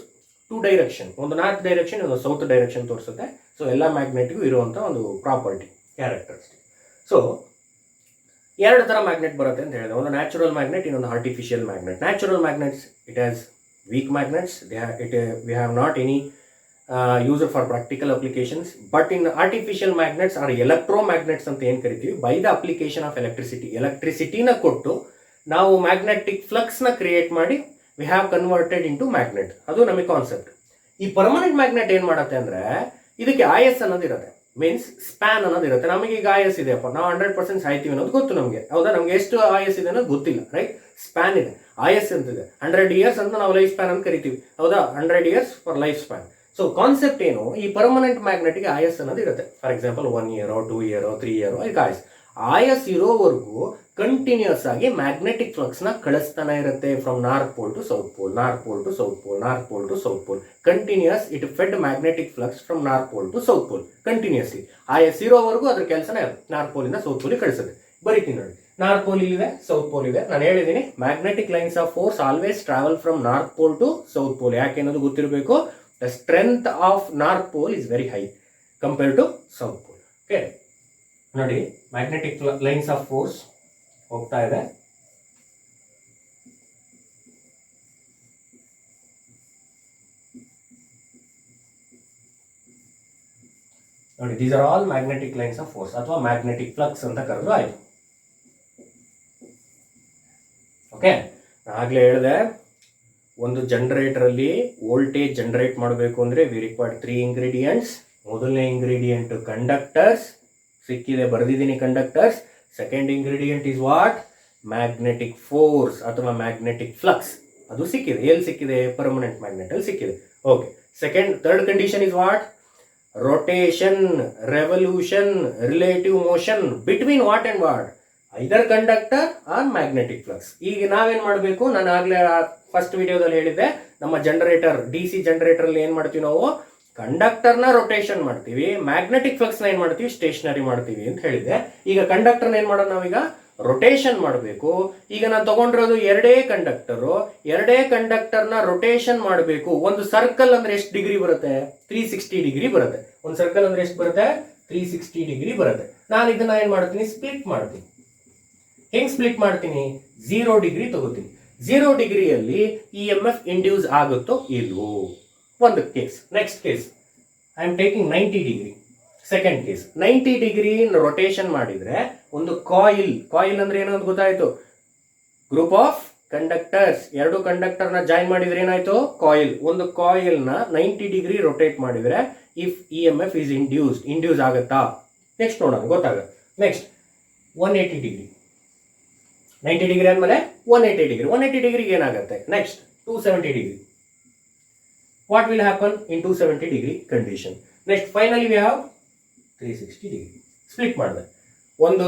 2 ಡೈರೆಕ್ಷನ್, ಒಂದು ನಾರ್ತ್ ಡೈರೆಕ್ಷನ್, ಒಂದು ಸೌತ್ ಡೈರೆಕ್ಷನ್ ತೋರಿಸುತ್ತೆ. ಸೊ ಎಲ್ಲ ಮ್ಯಾಗ್ನೆಟ್ಗೂ ಇರುವಂಥ ಒಂದು ಪ್ರಾಪರ್ಟಿ, ಕ್ಯಾರೆಕ್ಟರಿಸ್ಟಿಕ್. ಸೊ ಎರಡು ಥರ ಮ್ಯಾಗ್ನೆಟ್ ಬರುತ್ತೆ ಅಂತ ಹೇಳಿದೆ, ಒಂದು ನ್ಯಾಚುರಲ್ ಮ್ಯಾಗ್ನೆಟ್, ಇನ್ನೊಂದು artificial magnet. Natural magnets it has weak magnets, we have not any user for practical applications. But in artificial magnets are electromagnets ಅಂತ ಏನು ಕರಿತೀವಿ, ಬೈ ದ ಅಪ್ಲಿಕೇಶನ್ ಆಫ್ ಎಲೆಕ್ಟ್ರಿಸಿಟಿನ ಕೊಟ್ಟು ನಾವು ಮ್ಯಾಗ್ನೆಟಿಕ್ ಫ್ಲಕ್ಸ್ನ ಕ್ರಿಯೇಟ್ ಮಾಡಿ we have converted into magnet. ಅದು ನಮಗೆ ಕಾನ್ಸೆಪ್ಟ್. ಈ ಪರ್ಮನೆಂಟ್ ಮ್ಯಾಗ್ನೆಟ್ ಏನು ಮಾಡುತ್ತೆ ಅಂದರೆ, ಇದಕ್ಕೆ ಆಯಸ್ ಅನ್ನೋದು ಇರುತ್ತೆ, ಮೀನ್ಸ್ ಸ್ಪ್ಯಾನ್ ಅನ್ನೋದು ಇರುತ್ತೆ. ನಮಗೆ ಈಗ ಆಯಸ್ ಇದೆಯಪ್ಪ, ನಾವು 100% ಸಾಯ್ತೀವಿ ಅನ್ನೋದು ಗೊತ್ತು ನಮಗೆ, ಹೌದಾ? ನಮ್ಗೆ ಎಷ್ಟು ಆಯಸ್ ಇದೆ ಅನ್ನೋದು ಗೊತ್ತಿಲ್ಲ, ರೈಟ್? ಸ್ಪ್ಯಾನ್ ಇದೆ, ಆಯಸ್ ಅಂತಿದೆ. 100 ಇಯರ್ಸ್ ಅಂತ ನಾವು ಲೈಫ್ ಸ್ಪ್ಯಾನ್ ಅಂತ ಕರಿತೀವಿ, ಹೌದಾ? 100 years for life span. So concept ಏನು? ಈ ಪರ್ಮನೆಂಟ್ ಮ್ಯಾಗ್ನೆಟ್ಗೆ ಆಯಸ್ ಅನ್ನೋದು ಇರುತ್ತೆ. For example 1 year 2 year 3 year ಇದಕ್ಕೆ ಆಯಸ್ ಇರೋವರೆಗೂ ಕಂಟಿನ್ಯೂಸ್ ಆಗಿ ಮ್ಯಾಗ್ನೆಟಿಕ್ ಫ್ಲಕ್ಸ್ನ ಕಳಿಸ್ತಾನೆ ಇರುತ್ತೆ. From north pole to south pole, north pole to south pole, north pole to south pole. Continuous it fed magnetic flux from north pole to south pole continuously. ಆಯಸ್ ಇರೋವರೆಗೂ ಅದ್ರ ಕೆಲಸನೇ ನಾರ್ತ್ ಪೋಲಿಂದ ಸೌತ್ ಪೋಲಿಗೆ ಕಳಿಸುತ್ತೆ. ಬರೀತೀನಿ ನೋಡಿ, ನಾರ್ತ್ ಪೋಲ್ ಇಲ್ಲಿದೆ, south pole ಇದೆ. ನಾನು ಹೇಳಿದ್ದೀನಿ, magnetic lines of force always travel from north pole to south pole. ಯಾಕೆ ಅನ್ನೋದು ಗೊತ್ತಿರಬೇಕು. The strength of north pole is very high compare to south pole. Okay, ನೋಡಿ, ಮ್ಯಾಗ್ನೆಟಿಕ್ ಲೈನ್ಸ್ ಆಫ್ ಫೋರ್ಸ್ ಹೋಗ್ತಾ ಇದೆ. ನೋಡಿ, these are all magnetic lines of force ಅಥವಾ magnetic flux ಅಂತ ಕರೆದು ಆಯ್ತು. ಓಕೆ, ಆಗಲೇ ಹೇಳಿದೆ, ಒಂದು ಜನರೇಟರ್ ಅಲ್ಲಿ ವೋಲ್ಟೇಜ್ ಜನರೇಟ್ ಮಾಡಬೇಕು ಅಂದ್ರೆ ವಿ ರಿಕ್ವೈರ್ಡ್ 3 ಇಂಗ್ರೀಡಿಯೆಂಟ್ಸ್. ಮೊದಲನೇ ಇಂಗ್ರೀಡಿಯೆಂಟ್ ಕಂಡಕ್ಟರ್ಸ್, ಸಿಕ್ಕಿದೆ, ಬರೆದಿದ್ದೀನಿ conductors. Second ingredient is what? Magnetic force ಅಥವಾ ಮ್ಯಾಗ್ನೆಟಿಕ್ ಫ್ಲಕ್ಸ್. ಅದು ಸಿಕ್ಕಿದೆ. ಎಲ್ಲಿ ಸಿಕ್ಕಿದೆ? ಪರ್ಮನೆಂಟ್ ಮ್ಯಾಗ್ನೆಟ್ ಅಲ್ಲಿ ಸಿಕ್ಕಿದೆ. Okay, third condition is what? Rotation, revolution, relative motion between what and what? Either conductor or magnetic flux. ಈಗ ನಾವೇನ್ ಮಾಡಬೇಕು? ನಾನು ಆಗ್ಲೇ ಫಸ್ಟ್ ವಿಡಿಯೋದಲ್ಲಿ ಹೇಳಿದ್ದೆ, ನಮ್ಮ ಜನರೇಟರ್, DC ಜನರೇಟರ್ ಅಲ್ಲಿ ಏನ್ ಮಾಡ್ತೀವಿ ನಾವು? ಕಂಡಕ್ಟರ್ನ ರೊಟೇಷನ್ ಮಾಡ್ತೀವಿ, ಮ್ಯಾಗ್ನೆಟಿಕ್ ಫ್ಲಕ್ಸ್ನ ಏನ್ ಮಾಡ್ತೀವಿ? ಸ್ಟೇಷನರಿ ಮಾಡ್ತೀವಿ ಅಂತ ಹೇಳಿದೆ. ಈಗ ಕಂಡಕ್ಟರ್ನ ಏನ್ ಮಾಡೋಣ ನಾವೀಗ? ರೊಟೇಷನ್ ಮಾಡಬೇಕು. ಈಗ ನಾನು ತಗೊಂಡಿರೋದು ಎರಡೇ ಕಂಡಕ್ಟರ್ನ ರೊಟೇಷನ್ ಮಾಡಬೇಕು. ಒಂದು ಸರ್ಕಲ್ ಅಂದ್ರೆ ಎಷ್ಟು ಡಿಗ್ರಿ ಬರುತ್ತೆ? 360 ಡಿಗ್ರಿ ಬರುತ್ತೆ. ಒಂದು ಸರ್ಕಲ್ ಅಂದ್ರೆ ಎಷ್ಟು ಬರುತ್ತೆ? 360 ಡಿಗ್ರಿ ಬರುತ್ತೆ. ನಾನು ಇದನ್ನ ಏನ್ ಮಾಡ್ತೀನಿ? ಸ್ಪ್ಲಿಟ್ ಮಾಡ್ತೀನಿ. ಹೆಂಗ್ ಸ್ಪ್ಲಿಟ್ ಮಾಡ್ತೀನಿ? 0 ಡಿಗ್ರಿ ತಗೋತೀನಿ. 0 ಡಿಗ್ರಿಯಲ್ಲಿ EMF ಇಂಡ್ಯೂಸ್ ಆಗುತ್ತೋ ಇಲ್ವೋ? ಒಂದು case. Next case, I am taking 90 degree. Second case, 90 degree rotation ಮಾಡಿದ್ರೆ ಒಂದು ಕಾಯಿಲ್ ಅಂದ್ರೆ ಏನೋ ಗೊತ್ತಾಯ್ತು? Group of conductors. ಎರಡು ಕಂಡಕ್ಟರ್ನ ಜಾಯಿನ್ ಮಾಡಿದ್ರೆ ಏನಾಯ್ತು? ಕಾಯಿಲ್. ಒಂದು ಕಾಯಿಲ್ನ 90 ಡಿಗ್ರಿ ರೊಟೇಟ್ ಮಾಡಿದ್ರೆ ಇಫ್ EMF ಇಸ್ ಇಂಡ್ಯೂಸ್ ಆಗುತ್ತಾ? ನೆಕ್ಸ್ಟ್ ನೋಡೋಣ, ಗೊತ್ತಾಗುತ್ತೆ. Next 180 degree. 90 ಡಿಗ್ರಿ ಆದಮೇಲೆ 180 ಡಿಗ್ರಿ. 180 ಡಿಗ್ರಿಗೆ ಏನಾಗುತ್ತೆ? Next 270 degree. What will happen in 270 degree condition? Next finally we have 360 degree. Split ಮಾಡಿದೆ. ಒಂದು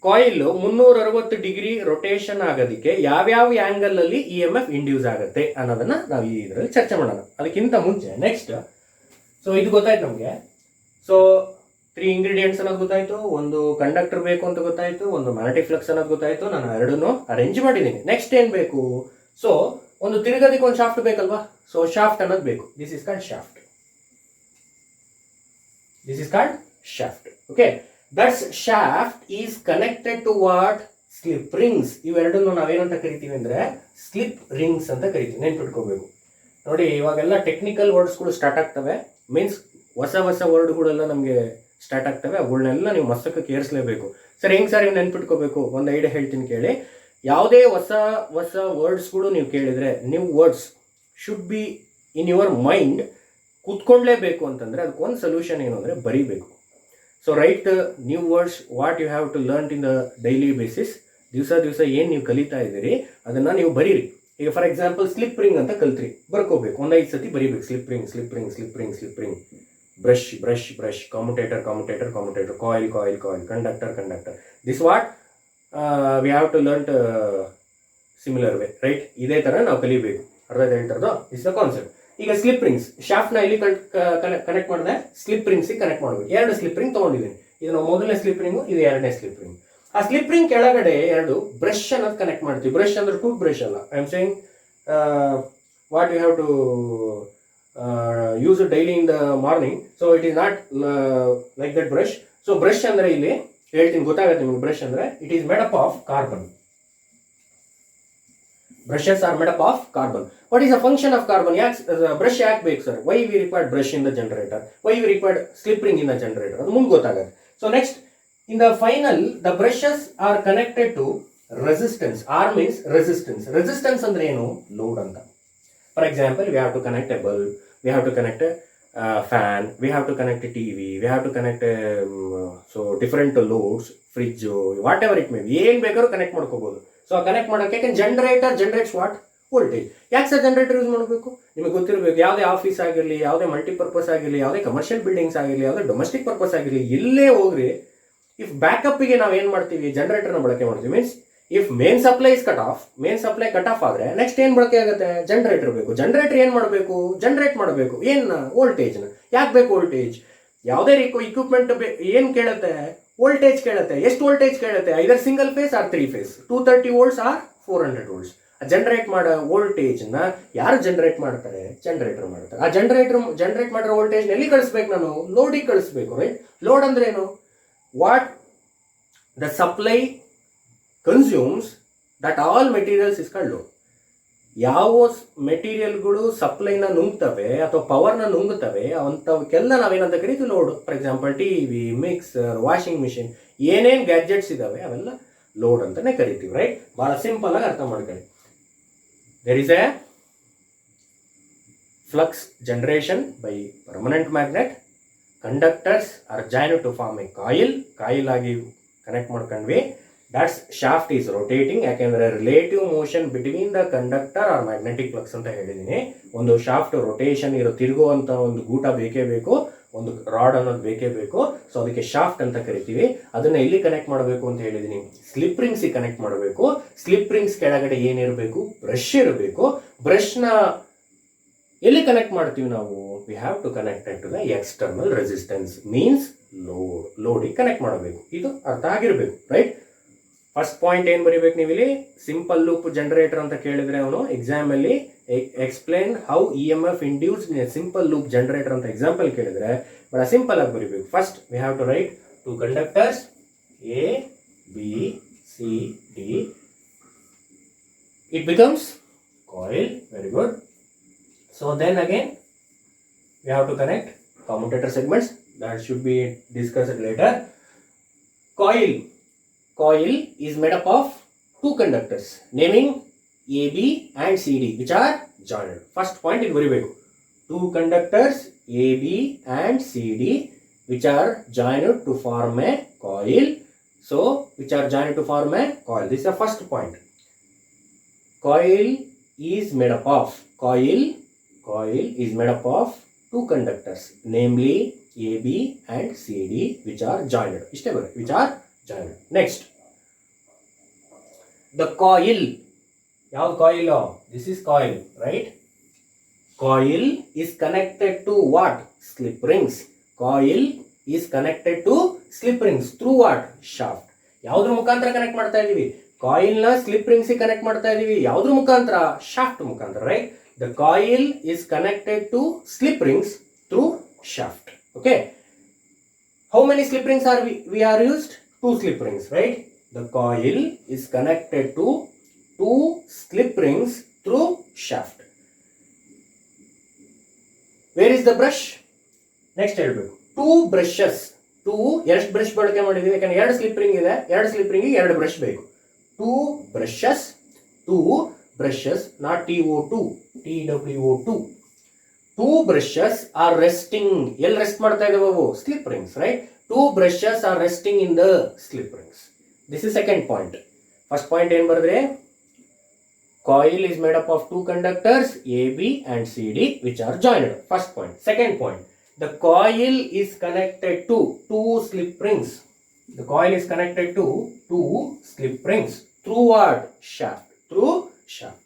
ಕಾಯಿಲ್ 360 ಡಿಗ್ರಿ ರೊಟೇಷನ್ ಆಗೋದಕ್ಕೆ ಯಾವ್ಯಾವ ಆಂಗಲ್ ಅಲ್ಲಿ ಇ ಎಮ್ ಎಫ್ ಇಂಡ್ಯೂಸ್ ಆಗುತ್ತೆ ಅನ್ನೋದನ್ನ ನಾವು ಈ ಇದರಲ್ಲಿ ಚರ್ಚೆ ಮಾಡೋಣ. ಅದಕ್ಕಿಂತ ಮುಂಚೆ ನೆಕ್ಸ್ಟ್, ಸೊ ಇದು ಗೊತ್ತಾಯ್ತು ನಮಗೆ. ಸೊ 3 ಇಂಗ್ರೀಡಿಯೆಂಟ್ಸ್ ಅನ್ನೋದು ಗೊತ್ತಾಯ್ತು, ಒಂದು ಕಂಡಕ್ಟರ್ ಬೇಕು ಅಂತ ಗೊತ್ತಾಯ್ತು, ಒಂದು ಮ್ಯಾಗ್ನೆಟಿಕ್ ಫ್ಲಕ್ಸ್ ಅನ್ನೋದು ಗೊತ್ತಾಯ್ತು. ನಾನು ಎರಡನ್ನೂ ಅರೇಂಜ್ ಮಾಡಿದ್ದೀನಿ. ನೆಕ್ಸ್ಟ್ ಏನ್ ಬೇಕು? ಸೊ ಒಂದು ತಿರುಗೋದಕ್ಕೆ ಒಂದು ಶಾಫ್ಟ್ ಬೇಕಲ್ವಾ? ಸೊ ಶಾಫ್ಟ್ ಅನ್ನೋದು ಬೇಕು. This is called shaft. This is called shaft. Okay, that shaft is connected to what? Slip rings. ಇವೆರಡನ್ನು ನಾವೇನಂತ ಕರಿತೀವಿ ಅಂದ್ರೆ ಸ್ಲಿಪ್ ರಿಂಗ್ಸ್ ಅಂತ ಕರಿತೀವಿ. ನೆನ್ಪಿಟ್ಕೋಬೇಕು ನೋಡಿ. ಇವಾಗೆಲ್ಲ ಟೆಕ್ನಿಕಲ್ ವರ್ಡ್ಸ್ಗಳು ಸ್ಟಾರ್ಟ್ ಆಗ್ತವೆ. ಮೀನ್ಸ್ ಹೊಸ ವರ್ಡ್ಗಳೆಲ್ಲ ನಮಗೆ ಸ್ಟಾರ್ಟ್ ಆಗ್ತವೆ. ಅವುಗಳನ್ನೆಲ್ಲ ನೀವು ಮಸ್ತಕಕ್ಕೆ ಏರಿಸಲೇಬೇಕು. ಸರ್ ಹೆಂಗ್ ಸರ್ ನೆನ್ಪಿಟ್ಕೋಬೇಕು? ಒಂದು ಐಡಿಯಾ ಹೇಳ್ತೀನಿ ಕೇಳಿ. ಯಾವುದೇ ಹೊಸ ವರ್ಡ್ಸ್ಗಳು ನೀವು ಕೇಳಿದ್ರೆ, new words should be in your mind. ಕೂತ್ಕೊಂಡ್ಲೇಬೇಕು ಅಂತಂದ್ರೆ ಅದಕ್ಕೊಂದು ಸೊಲ್ಯೂಷನ್ ಏನು ಅಂದರೆ ಬರೀಬೇಕು. So write the new words what you have to learn in the daily basis. ದಿವಸ ಏನು ನೀವು ಕಲಿತಾ ಇದ್ದೀರಿ ಅದನ್ನು ನೀವು ಬರೀರಿ. ಈಗ ಫಾರ್ ಎಕ್ಸಾಂಪಲ್ ಸ್ಲಿಪ್ ರಿಂಗ್ ಅಂತ ಕಲ್ತ್ರಿ, ಬರ್ಕೋಬೇಕು. ಒಂದು 5 ಸತಿ ಬರೀಬೇಕು. Slip ring, slip ring, slip ring, slip ring. Brush, brush, brush. Commutator, commutator, commutator. Coil, coil, coil. Conductor, conductor. This what we have to learn similar way, right? ಇದೇ ಥರ ನಾವು ಕಲಿಬೇಕು. ಅರ್ಧ ಹೇಳ್ತಾರದು ಇಸ್ ದ ಕಾನ್ಸೆಪ್ಟ್. ಈಗ slip rings, ಶಾಫ್ಟ್ನ ಇಲ್ಲಿ connect ಮಾಡಿದೆ, ಸ್ಲಿಪ್ ರಿಂಗ್ಸಿಗೆ ಕನೆಕ್ಟ್ ಮಾಡಬೇಕು. 2 ಸ್ಲಿಪ್ ರಿಂಗ್ ತೊಗೊಂಡಿದ್ದೀನಿ. ಇದು ನಾವು ಮೊದಲನೇ ಸ್ಲಿಪ್ ರಿಂಗು, ಇದು 2ನೇ ಸ್ಲಿಪ್ ರಿಂಗ್. ಆ ಸ್ಲಿಪ್ ರಿಂಗ್ ಕೆಳಗಡೆ 2 ಬ್ರಷ್ ಅನ್ನೋದು ಕನೆಕ್ಟ್ ಮಾಡ್ತೀವಿ. ಬ್ರಷ್ ಅಂದ್ರೆ ಟೂತ್ ಬ್ರಷ್ ಅಲ್ಲ. I am saying what you have to use daily in the morning. So it is not like that brush. So brush ಅಂದ್ರೆ ಇಲ್ಲಿ ಹೇಳ್ತೀನಿ, ಗೊತ್ತಾಗುತ್ತೆ ನಿಮ್ಗೆ. ಬ್ರಷ್ ಅಂದ್ರೆ it is made up of carbon. Brushes are made up of carbon. What is the function of carbon? Brush ಯಾಕೆ ಬೇಕು sir? Why we required brush in the generator? Why we required slip ring in the generator? ಅದು ಮುಂದೆ ಗೊತ್ತಾಗುತ್ತೆ. So next, in the final, the brushes are connected to resistance. R means resistance. Resistance ಅಂದ್ರೆ ಏನು? Load ಅಂತ. For example, we have to connect a bulb, we have to connect a fan, we have to connect a TV, we have to connect so different loads, fridge, whatever it may be. ಏನು ಬೇಕಾದ್ರೂ connect ಮಾಡ್ಕೋಬಹುದು. So connect ಮಾಡೋಕೆ generator generates what? Voltage. ಯಾಕೆ sir generator use ಮಾಡಬೇಕು? ನಿಮಗೆ ಗೊತ್ತಿರಬೇಕು. ಯಾವುದೇ office ಆಗಿರಲಿ, ಯಾವುದೇ ಮಲ್ಟಿಪರ್ಪಸ್ ಆಗಿರಲಿ, ಯಾವುದೇ ಕಮರ್ಷಿಯಲ್ ಬಿಲ್ಡಿಂಗ್ಸ್ ಆಗಿರಲಿ, ಯಾವುದೇ ಡೊಮೆಸ್ಟಿಕ್ ಪರ್ಪಸ್ ಆಗಿರಲಿ, ಎಲ್ಲೇ ಹೋಗ್ರಿ, ಇಫ್ ಬ್ಯಾಕಪ್ಗೆ ನಾವು ಏನು ಮಾಡ್ತೀವಿ? ಜನರೇಟರ್ನ ಬಳಕೆ ಮಾಡ್ತೀವಿ. Means if main supply is cut off ಆದರೆ ನೆಕ್ಸ್ಟ್ ಏನು ಬಳಕೆ ಆಗುತ್ತೆ? ಜನರೇಟರ್ ಬೇಕು. ಜನರೇಟರ್ ಏನು ಮಾಡಬೇಕು? ಜನರೇಟ್ ಮಾಡಬೇಕು. ಏನು? ವೋಲ್ಟೇಜ್ನ. ಯಾಕೆ ಬೇಕು ವೋಲ್ಟೇಜ್? ಯಾವುದೇ ಇಕ್ವಿಪ್ಮೆಂಟ್ ಏನು ಕೇಳುತ್ತೆ? ವೋಲ್ಟೇಜ್ ಕೇಳುತ್ತೆ. ಎಷ್ಟು ವೋಲ್ಟೇಜ್ ಕೇಳುತ್ತೆ? Either single phase or 3 phase, 230 volts or 400 volts. Generate ಮಾಡೋ ವೋಲ್ಟೇಜ್ನ ಯಾರು ಜನರೇಟ್ ಮಾಡ್ತಾರೆ? ಜನರೇಟರ್ ಮಾಡ್ತಾರೆ. ಆ ಜನರೇಟ್ ಮಾಡಿರೋ ವೋಲ್ಟೇಜ್ ಎಲ್ಲಿ ಕಳಿಸ್ಬೇಕು? ನಾನು ಲೋಡಿಗೆ ಕಳಿಸ್ಬೇಕು, ರೈಟ್? ಲೋಡ್ ಅಂದ್ರೆ ಏನು? What the supply consumes that all materials is called load. ಯಾವ ಮೆಟೀರಿಯಲ್ಗಳು ಸಪ್ಲೈನ ನುಂಗ್ತವೆ ಅಥವಾ ಪವರ್ನ ನುಂಗ್ತವೆ ಅಂಥವಕ್ಕೆಲ್ಲ ನಾವೇನಂತ ಕರಿತೀವಿ? Load. For example TV, mixer, washing machine, ಏನೇನು ಗ್ಯಾಜೆಟ್ಸ್ ಇದಾವೆ ಅವೆಲ್ಲ ಲೋಡ್ ಅಂತಾನೆ ಕರಿತೀವಿ, ರೈಟ್? ಬಹಳ ಸಿಂಪಲ್ ಆಗಿ ಅರ್ಥ ಮಾಡ್ಕೊಳ್ಳಿ. There is a flux generation by permanent magnet. Conductors are join to form a coil ಆಗಿ ಕನೆಕ್ಟ್ ಮಾಡ್ಕೊಂಡ್ವಿ. That's shaft is rotating. ಯಾಕೆಂದ್ರೆ relative motion between the conductor or magnetic flux ಅಂತ ಹೇಳಿದ್ದೀನಿ. ಒಂದು ಶಾಫ್ಟ್ ರೊಟೇಷನ್ ತಿರುಗುವಂತ ಒಂದು ಗೂಟ ಬೇಕೇ ಬೇಕು, ಒಂದು ರಾಡ್ ಅನ್ನೋದು ಬೇಕೇ ಬೇಕು. ಸೊ ಅದಕ್ಕೆ ಶಾಫ್ಟ್ ಅಂತ ಕರಿತೀವಿ. ಅದನ್ನ ಎಲ್ಲಿ ಕನೆಕ್ಟ್ ಮಾಡಬೇಕು ಅಂತ ಹೇಳಿದೀನಿ? ಸ್ಲಿಪ್ ರಿಂಗ್ಸ್ ಕನೆಕ್ಟ್ ಮಾಡಬೇಕು. ಸ್ಲಿಪ್ ರಿಂಗ್ಸ್ ಕೆಳಗಡೆ ಏನಿರಬೇಕು? ಬ್ರಷ್ ಇರಬೇಕು. ಬ್ರಷ್ನ ಎಲ್ಲಿ ಕನೆಕ್ಟ್ ಮಾಡ್ತೀವಿ ನಾವು? We have to connected to the external resistance, means ಲೋಡಿಗೆ ಕನೆಕ್ಟ್ ಮಾಡಬೇಕು. ಇದು ಅರ್ಥ ಆಗಿರಬೇಕು, ರೈಟ್? ಫಸ್ಟ್ ಪಾಯಿಂಟ್ ಏನು ಬರೀಬೇಕು ನೀವು ಇಲ್ಲಿ? ಸಿಂಪಲ್ ಲೂಪ್ ಜನರೇಟರ್ ಅಂತ ಕೇಳಿದ್ರೆ ಅವನು ಎಕ್ಸಾಮ್ ಅಲ್ಲಿ explain how E M F induced in a simple loop generator ಅಂತ ಎಕ್ಸಾಂಪಲ್ ಕೇಳಿದ್ರೆ ಬಹಳ ಸಿಂಪಲ್ ಆಗಿ ಬರೀಬೇಕು. First we have to write 2 conductors A B C D. It becomes coil. Very good. So then again we have to connect commutator segments. That should be discussed later. Coil is made up of 2 conductors naming AB and CD which are joined. First point is very big. 2 conductors AB and CD which are joined to form a coil. So, which are joined to form a coil. This is the first point. Coil is made up of two conductors, namely AB and CD, which are joined. Next, the coil. ಯಾವ coil? This is coil, right? Coil is connected to what? Slip rings. Coil is connected to slip rings through what? Shaft. ಯಾವುದ್ರ ಮುಖಾಂತರ connect ಮಾಡ್ತಾ ಇದೀವಿ? Coil ನ slip rings connect ಮಾಡ್ತಾ ಇದೀವಿ. ಯಾವುದ್ರ ಮುಖಾಂತರ? ಶಾಫ್ಟ್ ಮುಖಾಂತರ, right? The coil is connected to slip rings through shaft. Okay. How many slip rings are we are used? 2 slip rings, right? The coil is connected to 2 slip rings through shaft. Where is the brush? Next ಹೇಳಬೇಕು. 2 brushes. 2 ಎಷ್ಟು brush ಬಳಕೆ ಮಾಡಿದೀವಿ? ಯಾಕಂದ್ರೆ 2 slip ring ಇದೆ. 2 slip ring ಗೆ 2 brush ಬೇಕು. 2 brushes, not TO2, TWO2. 2 brushes are resting. ಎಲ್ಲಿ rest ಮಾಡ್ತಾ ಇದಾವೆ ಅವು? Slip rings, right? 2 brushes are resting in the slip rings. This is second point. First point ಏನು ಬರೆದ್ರೆ? Coil is made up of 2 conductors AB and CD, which are joined. First point. Second point. The coil is connected to 2 slip rings. The coil is connected to 2 slip rings through what? Shaft. Through shaft.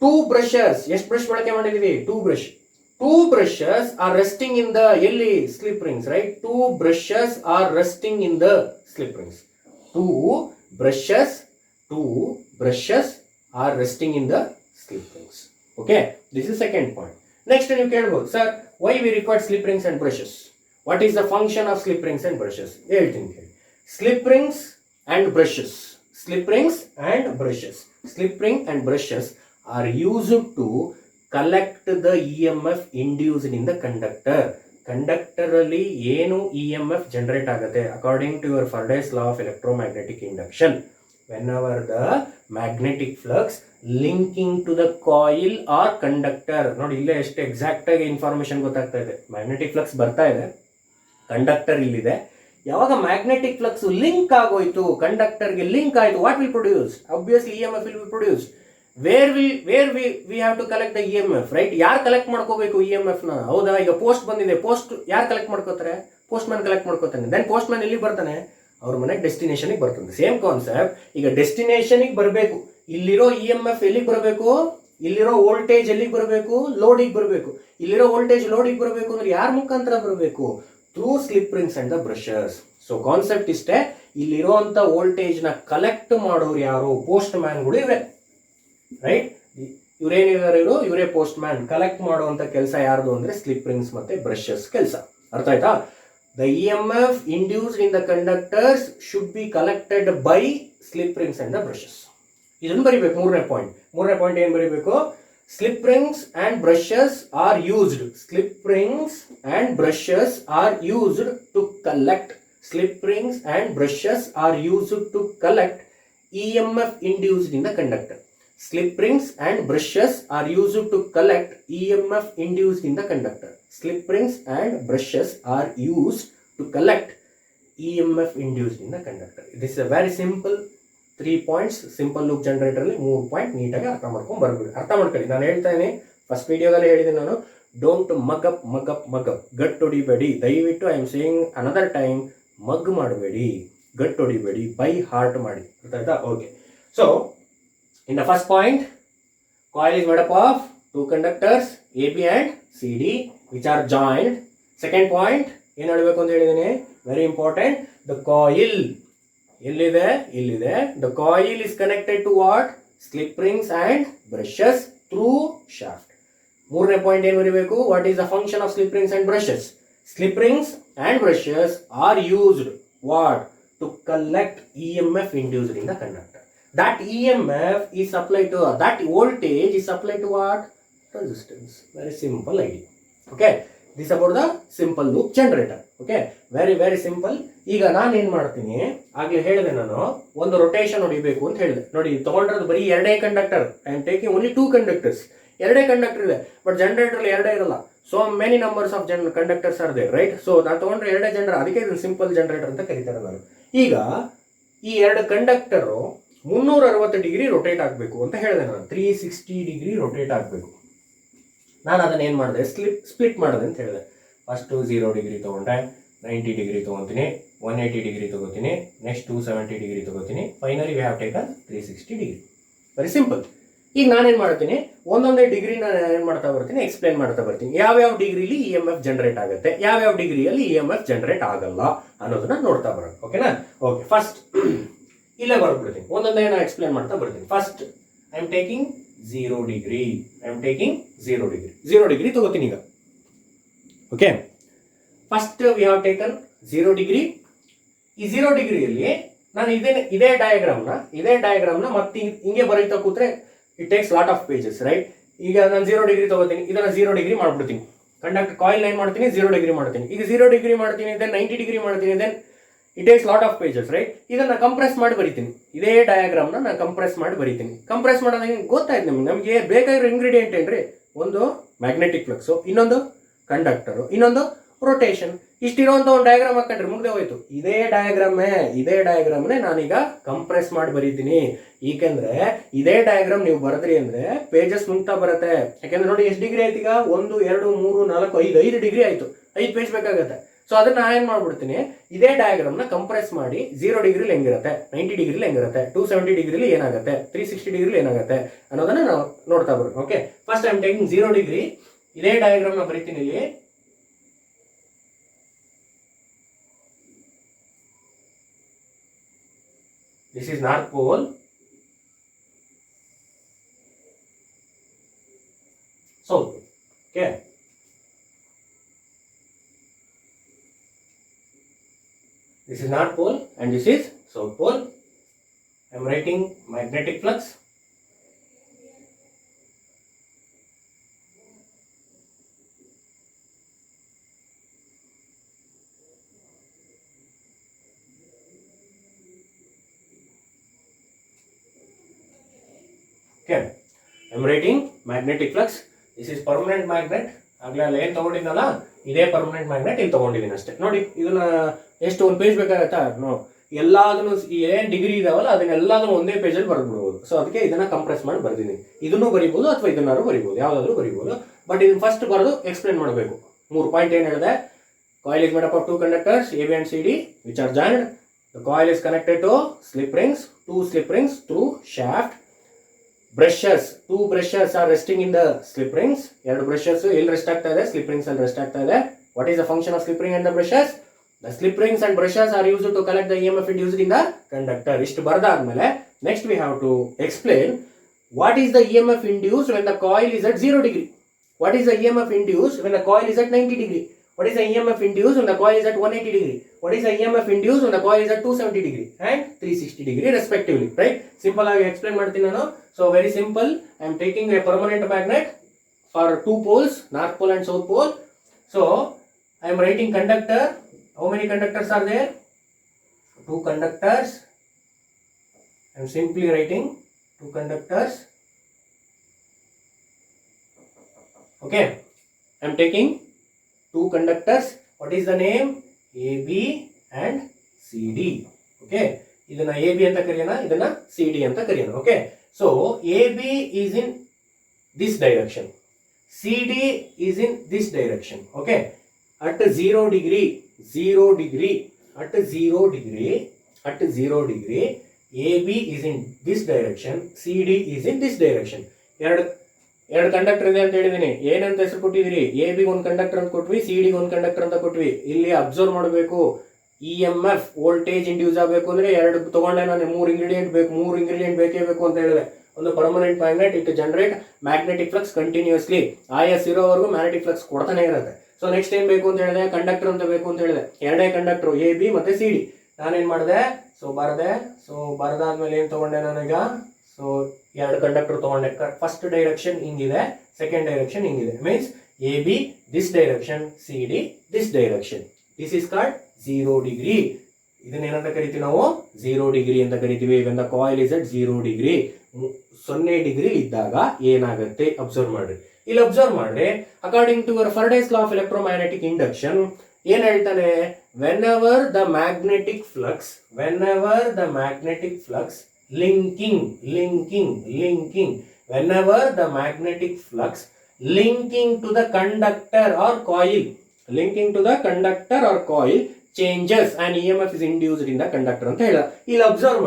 2 brushes. ಎಷ್ಟು brush ಬಳಕೆ ಮಾಡಿದೀವಿ? 2 brush. 2 brushes are resting in the ಎಲ್ಲಿ? slip rings, right? 2 brushes are resting in the slip rings. 2 brushes are resting in the slip rings. Okay, this is second point. Next, you can go, sir, why we require slip rings and brushes? What is the function of slip rings and brushes? Slip rings and brushes are used to collect the EMF induced in the conductor. Conductor ಅಲ್ಲಿ ಏನು EMF generate ಆಗುತ್ತೆ according to your Faraday's law of electromagnetic induction. Whenever the magnetic flux linking to the coil or conductor, ನೋಡಿ ಇಲ್ಲೇ ಎಷ್ಟು exact ಆಗಿ information ಗೊತ್ತಾಗ್ತಾ ಇದೆ. Magnetic flux ಬರ್ತಾ ಇದೆ, ಕಂಡಕ್ಟರ್ ಇಲ್ಲಿದೆ. ಯಾವಾಗ ಮ್ಯಾಗ್ನೆಟಿಕ್ ಫ್ಲಕ್ಸ್ ಲಿಂಕ್ ಆಗೋಯ್ತು, ಕಂಡಕ್ಟರ್ಗೆ ಲಿಂಕ್ ಆಯ್ತು, what will produce? Obviously EMF will be produced. where we have to collect the EMF, right? ಯಾರು ಕಲೆಕ್ಟ್ ಮಾಡ್ಕೋಬೇಕು EMF ನ? ಹೌದಾ? ಈಗ ಪೋಸ್ಟ್ ಬಂದಿದೆ, ಪೋಸ್ಟ್ ಯಾರು ಕಲೆಕ್ಟ್ ಮಾಡ್ಕೋತಾರೆ? ಪೋಸ್ಟ್ ಮ್ಯಾನ್ ಕಲೆಕ್ಟ್ ಮಾಡ್ಕೋತಾನೆ. ದೆನ್ ಪೋಸ್ಟ್ ಮ್ಯಾನ್ ಎಲ್ಲಿ ಬರ್ತಾನೆ? ಅವ್ರ ಮನೆಗೆ ಡೆಸ್ಟಿನೇಷನ್ಗೆ ಬರ್ತಾನೆ. Same concept. ಈಗ ಡೆಸ್ಟಿನೇಷನ್ಗೆ ಬರಬೇಕು, ಇಲ್ಲಿರೋ EMF ಎಲ್ಲಿಗೆ ಬರಬೇಕು? ಇಲ್ಲಿರೋ ವೋಲ್ಟೇಜ್ ಎಲ್ಲಿಗೆ ಬರಬೇಕು? ಲೋಡಿಗೆ ಬರಬೇಕು. ಇಲ್ಲಿರೋ ವೋಲ್ಟೇಜ್ ಲೋಡಿಗೆ ಬರಬೇಕು ಅಂದ್ರೆ ಯಾರ ಮುಖಾಂತರ ಬರಬೇಕು? Through slip rings and the brushes. So concept ಇಷ್ಟೇ. ಇಲ್ಲಿರುವಂತ ವೋಲ್ಟೇಜ್ ನ ಕಲೆಕ್ಟ್ ಮಾಡೋರು ಯಾರು? ಪೋಸ್ಟ್ ಮ್ಯಾನ್ಗಳು ಇವರೇ, ರೈಟ್? ಇವರೇ ಪೋಸ್ಟ್ ಮ್ಯಾನ್. ಕಲೆಕ್ಟ್ ಮಾಡುವಂತ ಕೆಲಸ ಯಾರ್ದು ಅಂದ್ರೆ ಸ್ಲಿಪ್ ರಿಂಗ್ಸ್ ಮತ್ತೆ ಬ್ರಷಸ್ ಕೆಲಸ. ಅರ್ಥ ಆಯ್ತಾ? The EMF induced in the conductors should be collected by slip rings and the brushes. ಇದನ್ನು ಬರಿಬೇಕು. ಮೂರನೇ ಪಾಯಿಂಟ್ ಏನು ಬರಿಬೇಕು? Slip rings and brushes are used. Slip rings and brushes are used to collect. Slip rings and brushes are used to collect EMF induced in the conductor. Slip rings and brushes are used to collect EMF induced in the conductor. Slip rings and brushes are used to collect EMF induced in the conductor. This is a very simple 3 points. Simple loop generator ಅಲ್ಲಿ 3 point ನೀಟಾಗಿ ಅರ್ಥ ಮಾಡ್ಕೊಂಡು ಬರ್ಬಿಡಿ. ಅರ್ಥ ಮಾಡ್ಕೊಳ್ಳಿ. ನಾನು ಹೇಳ್ತಾನೆ, first ವಿಡಿಯೋದಲ್ಲಿ ಹೇಳಿದ್ದೀನಿ ನಾನು, ಡೋಂಟ್ ಮಗ್ ಅಪ್. ಗಟ್ ಹೊಡಿಬೇಡಿ ದಯವಿಟ್ಟು. I am saying another time, mug ಮಾಡಬೇಡಿ, ಗಟ್ ಹೊಡಿಬೇಡಿ, ಬೈ ಹಾರ್ಟ್ ಮಾಡಿ. ಅರ್ಥ ಆಯ್ತಾ? Okay. So in the first point, coil is made up of 2 conductors AB and CD, which are joined. Second point, ಏನು ಹೇಳಬೇಕು ಅಂತ ಹೇಳಿದ್ದೀನಿ? Very important. ದ ಕಾಯಿಲ್ ಎಲ್ಲಿದೆ? ಇಲ್ಲಿದೆ. The coil is connected to what? Slip rings and brushes through shaft. ಮೂರನೇ point ಏನು ಬರೀಬೇಕು? What is the function of slip rings and brushes? Slip rings and brushes are used what? To collect EMF induced in the conductor. That EMF is supplied to, that voltage is supplied to what? Resistance. Very simple idea. Okay. This is about the simple loop generator. Okay. Very simple. ಈಗ ನಾನು ಏನು ಮಾಡ್ತೀನಿ, ಆಗಲೇ ಹೇಳಿದೆ ನಾನು, ಒಂದು rotation ಹೊಡಿಬೇಕು ಅಂತ ಹೇಳಿದೆ. ನೋಡಿ, ತಗೊಂಡ್ರದ್ದು ಬರೀ 2 conductor. I am taking only 2 conductors. 2 conductor ಇದೆ, ಬಟ್ ಜನರೇಟರ್ 2 ಇರಲ್ಲ. So many numbers of conductors are there, right? ಸೊ ನಾನು ತಗೊಂಡ್ರೆ 2 ಜನರೇಟರ್, ಅದಕ್ಕೆ ಇದನ್ನು ಸಿಂಪಲ್ ಜನರೇಟರ್ ಅಂತ ಕರೀತಾರೆ ನಾನು. ಈಗ ಈ ಎರಡು ಕಂಡಕ್ಟರು 360 ಡಿಗ್ರಿ ರೊಟೇಟ್ ಆಗಬೇಕು ಅಂತ ಹೇಳಿದೆ ನಾನು. 360 ಡಿಗ್ರಿ ರೊಟೇಟ್ ಆಗಬೇಕು. ನಾನು ಅದನ್ನು ಏನು ಮಾಡಿದೆ, ಸ್ಪ್ಲಿಟ್ ಮಾಡಿದೆ ಅಂತ ಹೇಳಿದೆ. ಫಸ್ಟು 0 ಡಿಗ್ರಿ ತೊಗೊಂಡೆ, 90 ಡಿಗ್ರಿ ತೊಗೊತೀನಿ, 180 ಡಿಗ್ರಿ ತೊಗೋತೀನಿ, ನೆಕ್ಸ್ಟ್ 270 ಡಿಗ್ರಿ ತೊಗೋತೀನಿ, finally we have taken 360 degree. Very simple. ಈಗ ನಾನೇನು ಮಾಡ್ತೀನಿ, ಒಂದೊಂದೇ ಡಿಗ್ರಿ ನಾನು ಏನು ಮಾಡ್ತಾ ಬರ್ತೀನಿ, ಎಕ್ಸ್ಪ್ಲೇನ್ ಮಾಡ್ತಾ ಬರ್ತೀನಿ. ಯಾವ್ಯಾವ ಡಿಗ್ರಿಲಿ EMF ಜನರೇಟ್ ಆಗುತ್ತೆ, ಯಾವ್ಯಾವ ಡಿಗ್ರಿಯಲ್ಲಿ EMF ಜನರೇಟ್ ಆಗಲ್ಲ ಅನ್ನೋದನ್ನ ನೋಡ್ತಾ ಬರೋಣ. ಓಕೆನಾ? ಓಕೆ, ಫಸ್ಟ್ ಇಲ್ಲೇ ಬರ್ಬಿಡ್ತೀನಿ, ಒಂದೊಂದೇ ನಾನು ಎಕ್ಸ್ಪ್ಲೇನ್ ಮಾಡ್ತಾ ಬರ್ತೀನಿ. First I am taking 0 degree. 0 degree ತಗೋತೀನಿ ಈಗ. Okay, first we have taken 0 degree. ಈ 0 ಡಿಗ್ರಿಯಲ್ಲಿ ನಾನು ಇದೇ ಡಯಾಗ್ರಾಮ್ನ ಮತ್ತೆ ಹಿಂಗೆ ಬರೀತಾ ಕೂತ್ರೆ it takes lot of pages, right? ಈಗ ನಾನು 0 ಡಿಗ್ರಿ ತಗೋತೀನಿ, ಇದನ್ನ 0 ಡಿಗ್ರಿ ಮಾಡ್ಬಿಡ್ತೀನಿ. ಕಂಡಕ್ಟರ್ ಕಾಯಿಲ್ ಏನು ಮಾಡ್ತೀನಿ, 0 ಡಿಗ್ರಿ ಮಾಡ್ತೀನಿ. ಈಗ 0 ಡಿಗ್ರಿ ಮಾಡ್ತೀನಿ, ದೆನ್ 90 ಡಿಗ್ರಿ ಮಾಡ್ತೀನಿ, then it takes lot of pages, right? ಇದನ್ನ ಕಂಪ್ರೆಸ್ ಮಾಡಿ ಬರೀತೀನಿ. ಇದೇ ಡಯಾಗ್ರಾಮ್ನ ನಾನು ಕಂಪ್ರೆಸ್ ಮಾಡಿ ಬರೀತೀನಿ. ಕಂಪ್ರೆಸ್ ಮಾಡೋದಾಗ ಗೊತ್ತಾಯ್ತು ನಮಗೆ ಬೇಕಾಗಿರೋ ಇಂಗ್ರೀಡಿಯೆಂಟ್ ಏನ್ರಿ? ಒಂದು ಮ್ಯಾಗ್ನೆಟಿಕ್ ಫ್ಲಕ್ಸು, ಇನ್ನೊಂದು ಕಂಡಕ್ಟರು, ಇನ್ನೊಂದು ರೊಟೇಷನ್. ಇಷ್ಟಿರುವಂತ ಒಂದು ಡಯಾಗ್ರಾಮ್ ಹಾಕೊಂಡ್ರೆ ಮುಗ್ದೆ ಹೋಯ್ತು. ಇದೇ ಡಯಾಗ್ರಾಮ್ನೇ ನಾನೀಗ ಕಂಪ್ರೆಸ್ ಮಾಡಿ ಬರೀತೀನಿ. ಏಕೆಂದ್ರೆ ಇದೇ ಡಯಾಗ್ರಾಮ್ ನೀವು ಬರೆದ್ರಿ ಅಂದ್ರೆ ಪೇಜಸ್ ನುಂಗ್ತಾ ಬರುತ್ತೆ. ಯಾಕೆಂದ್ರೆ ನೋಡಿ ಎಷ್ಟು ಡಿಗ್ರಿ ಆಯ್ತು ಈಗ, 1 2 3 4 5 ಡಿಗ್ರಿ ಆಯ್ತು. 5 ಪೇಜ್ ಬೇಕಾಗತ್ತೆ. ಸೊ ಅದನ್ನ ನಾನು ಏನ್ ಮಾಡ್ಬಿಡ್ತೀನಿ, ಇದೇ ಡಯಾಗ್ರಾಮ್ನ ಕಂಪ್ರೆಸ್ ಮಾಡಿ 0 ಡಿಗ್ರಿಲಿ ಹೆಂಗಿರುತ್ತೆ, 90 ಡಿಗ್ರಿಲಿ ಹೆಂಗಿರುತ್ತೆ, 270 ಡಿಗ್ರಿಲಿ ಏನಾಗುತ್ತೆ, 360 ಡಿಗ್ರಿಲಿ ಏನಾಗುತ್ತೆ ಅನ್ನೋದನ್ನ ನಾವು ನೋಡ್ತಾ ಬರೋಣ. Okay, first I am taking 0 degree. ಇದೇ ಡಯಾಗ್ರಾಮ್ನ ಬರೀತೀನಿ ಇಲ್ಲಿ. This is North Pole. South Pole. Okay. This is North Pole and this is South Pole. I am writing magnetic flux. Okay, I am writing magnetic flux. This is permanent magnet. ಆಗಲೇ ಅಲ್ಲಿ ಏನು ತಗೊಂಡಿದ್ದಲ್ಲ, ಇದೇ permanent magnet ಇಲ್ಲಿ ತಗೊಂಡಿದ್ದೀನಿ ಅಷ್ಟೇ. ನೋಡಿ, ಇದನ್ನ ಎಷ್ಟು ಒಂದು ಪೇಜ್ ಬೇಕಾಗತ್ತಾ? ನೋ, ಎಲ್ಲದನ್ನು ಏನ್ ಡಿಗ್ರಿ ಇದಾವಲ್ಲ ಅದನ್ನೆಲ್ಲದನ್ನು ಒಂದೇ ಪೇಜಲ್ಲಿ ಬರೆದ್ಬಿಡ್ಬೋದು. ಸೊ ಅದಕ್ಕೆ ಇದನ್ನ ಕಂಪ್ರೆಸ್ ಮಾಡಿ ಬರ್ತೀನಿ. ಇದನ್ನು ಬರಿಬೋದು ಅಥವಾ ಇದನ್ನಾರು ಬರಿಬೋದು, ಯಾವ್ದಾದ್ರು ಬರಿಬೋದು. ಬಟ್ ಇದನ್ನ ಫಸ್ಟ್ ಬರೆದು ಎಕ್ಸ್ಪ್ಲೇನ್ ಮಾಡಬೇಕು. 3 ಪಾಯಿಂಟ್ ಏನು ಹೇಳಿದೆ? Coil is made up of 2 conductors AB and CD which are joined. The coil is connected to slip rings, 2 slip rings through shaft. Brushes, 2 brushes are resting in the slip rings. 2 brushes ಇಲ್ಲಿ rest ಆಗ್ತಾ ಇದೆ, slip rings ಅಲ್ಲಿ rest ಆಗ್ತಾ ಇದೆ. What is the function of slip ring and the brushes? The slip rings and brushes are used to collect the EMF induced in the conductor. ಇಷ್ಟು ಬರೆದಾದ್ಮೇಲೆ next we have to explain what is the EMF induced when the coil is at 0 degree. What is the EMF induced when the coil is at 90 degree? What is the EMF induced when the coil is at 180 degree? What is the EMF induced when the coil is at 270 degree and 360 degree respectively, right? Simple ಆಗಿ explain ಮಾಡ್ತೀನಿ ನಾನು. So very simple. I am taking a permanent magnet for 2 poles, North Pole and South Pole. So I am writing conductor. How many conductors are there? 2 conductors. I am simply writing 2 conductors. Okay. I am taking 2 conductors. What is the name? AB and CD. Okay. ಇದನ್ನ AB ಅಂತ ಕರೆಯೋಣ, ಇದನ್ನ CD ಅಂತ ಕರೆಯೋಣ. Okay. So AB is in this direction. CD is in this direction. Okay. At 0 degree, at 0 degree, AB is in this direction, CD is in this direction. ಎರಡು conductor ಇದೆ ಅಂತ ಹೇಳಿದೀನಿ. ಏನಂತ ಹೆಸರು ಕೊಟ್ಟಿದ್ದೀರಿ? AB ಒಂದು ಕಂಡಕ್ಟರ್ ಅಂತ ಕೊಟ್ವಿ, CD ಒಂದು ಕಂಡಕ್ಟರ್ ಅಂತ ಕೊಟ್ವಿ. ಇಲ್ಲಿ ಅಬ್ಸರ್ವ್ ಮಾಡಬೇಕು, EMF ವೋಲ್ಟೇಜ್ ಇಂಡ್ಯೂಸ್ ಆಗಬೇಕು ಅಂದ್ರೆ 2 ತಗೊಂಡೆ ನಾನು. 3 ಇಂಗ್ರೀಡಿಯೆಂಟ್ ಬೇಕೇ ಬೇಕು ಅಂತ ಹೇಳಿದೆ. ಒಂದು permanent magnet, it generate magnetic flux continuously. IS ಇರೋವರೆಗೂ ಮ್ಯಾಗ್ನೆಟಿಕ್ ಫ್ಲಕ್ಸ್ ಕೊಡ್ತಾನೆ ಇರುತ್ತೆ. ಸೊ ನೆಕ್ಸ್ಟ್ ಏನ್ ಬೇಕು ಅಂತ ಹೇಳಿದೆ? ಕಂಡಕ್ಟರ್ ಅಂತ ಬೇಕು ಅಂತ ಹೇಳಿದೆ. 2 ಕಂಡಕ್ಟರ್ AB ಮತ್ತೆ CD. ನಾನೇನ್ ಮಾಡಿದೆ? ಸೊ ಬರದಾದ್ಮೇಲೆ ಏನ್ ತಗೊಂಡೆ ನಾನೀಗ? ಸೊ 2 ಕಂಡಕ್ಟರ್ ತಗೊಂಡೆ. ಫಸ್ಟ್ ಡೈರೆಕ್ಷನ್ ಹಿಂಗಿದೆ, ಸೆಕೆಂಡ್ ಡೈರೆಕ್ಷನ್ ಹಿಂಗಿದೆ. Means AB this direction, CD this direction. This is called 0 degree. ಇದನ್ನ ಏನಂತ ಕರಿತೀವಿ ನಾವು? 0 ಡಿಗ್ರಿ ಅಂತ ಕರಿತೀವಿ. when the coil is at 0 degree, 0 degree ಇದ್ದಾಗ ಏನಾಗುತ್ತೆ ಅಬ್ಸರ್ವ್ ಮಾಡ್ರಿ. ಇಲ್ಲಿ ಅಬ್ಸರ್ವ್ ಮಾಡ್ರಿ, according to your Faraday's law of electromagnetic induction, ಏನ್ ಹೇಳ್ತಾನೆ, whenever the magnetic flux linking whenever the magnetic flux linking to the conductor or coil changes and EMF is induced in the conductor ಅಂತ ಹೇಳ. ಇಲ್ಲಿ observe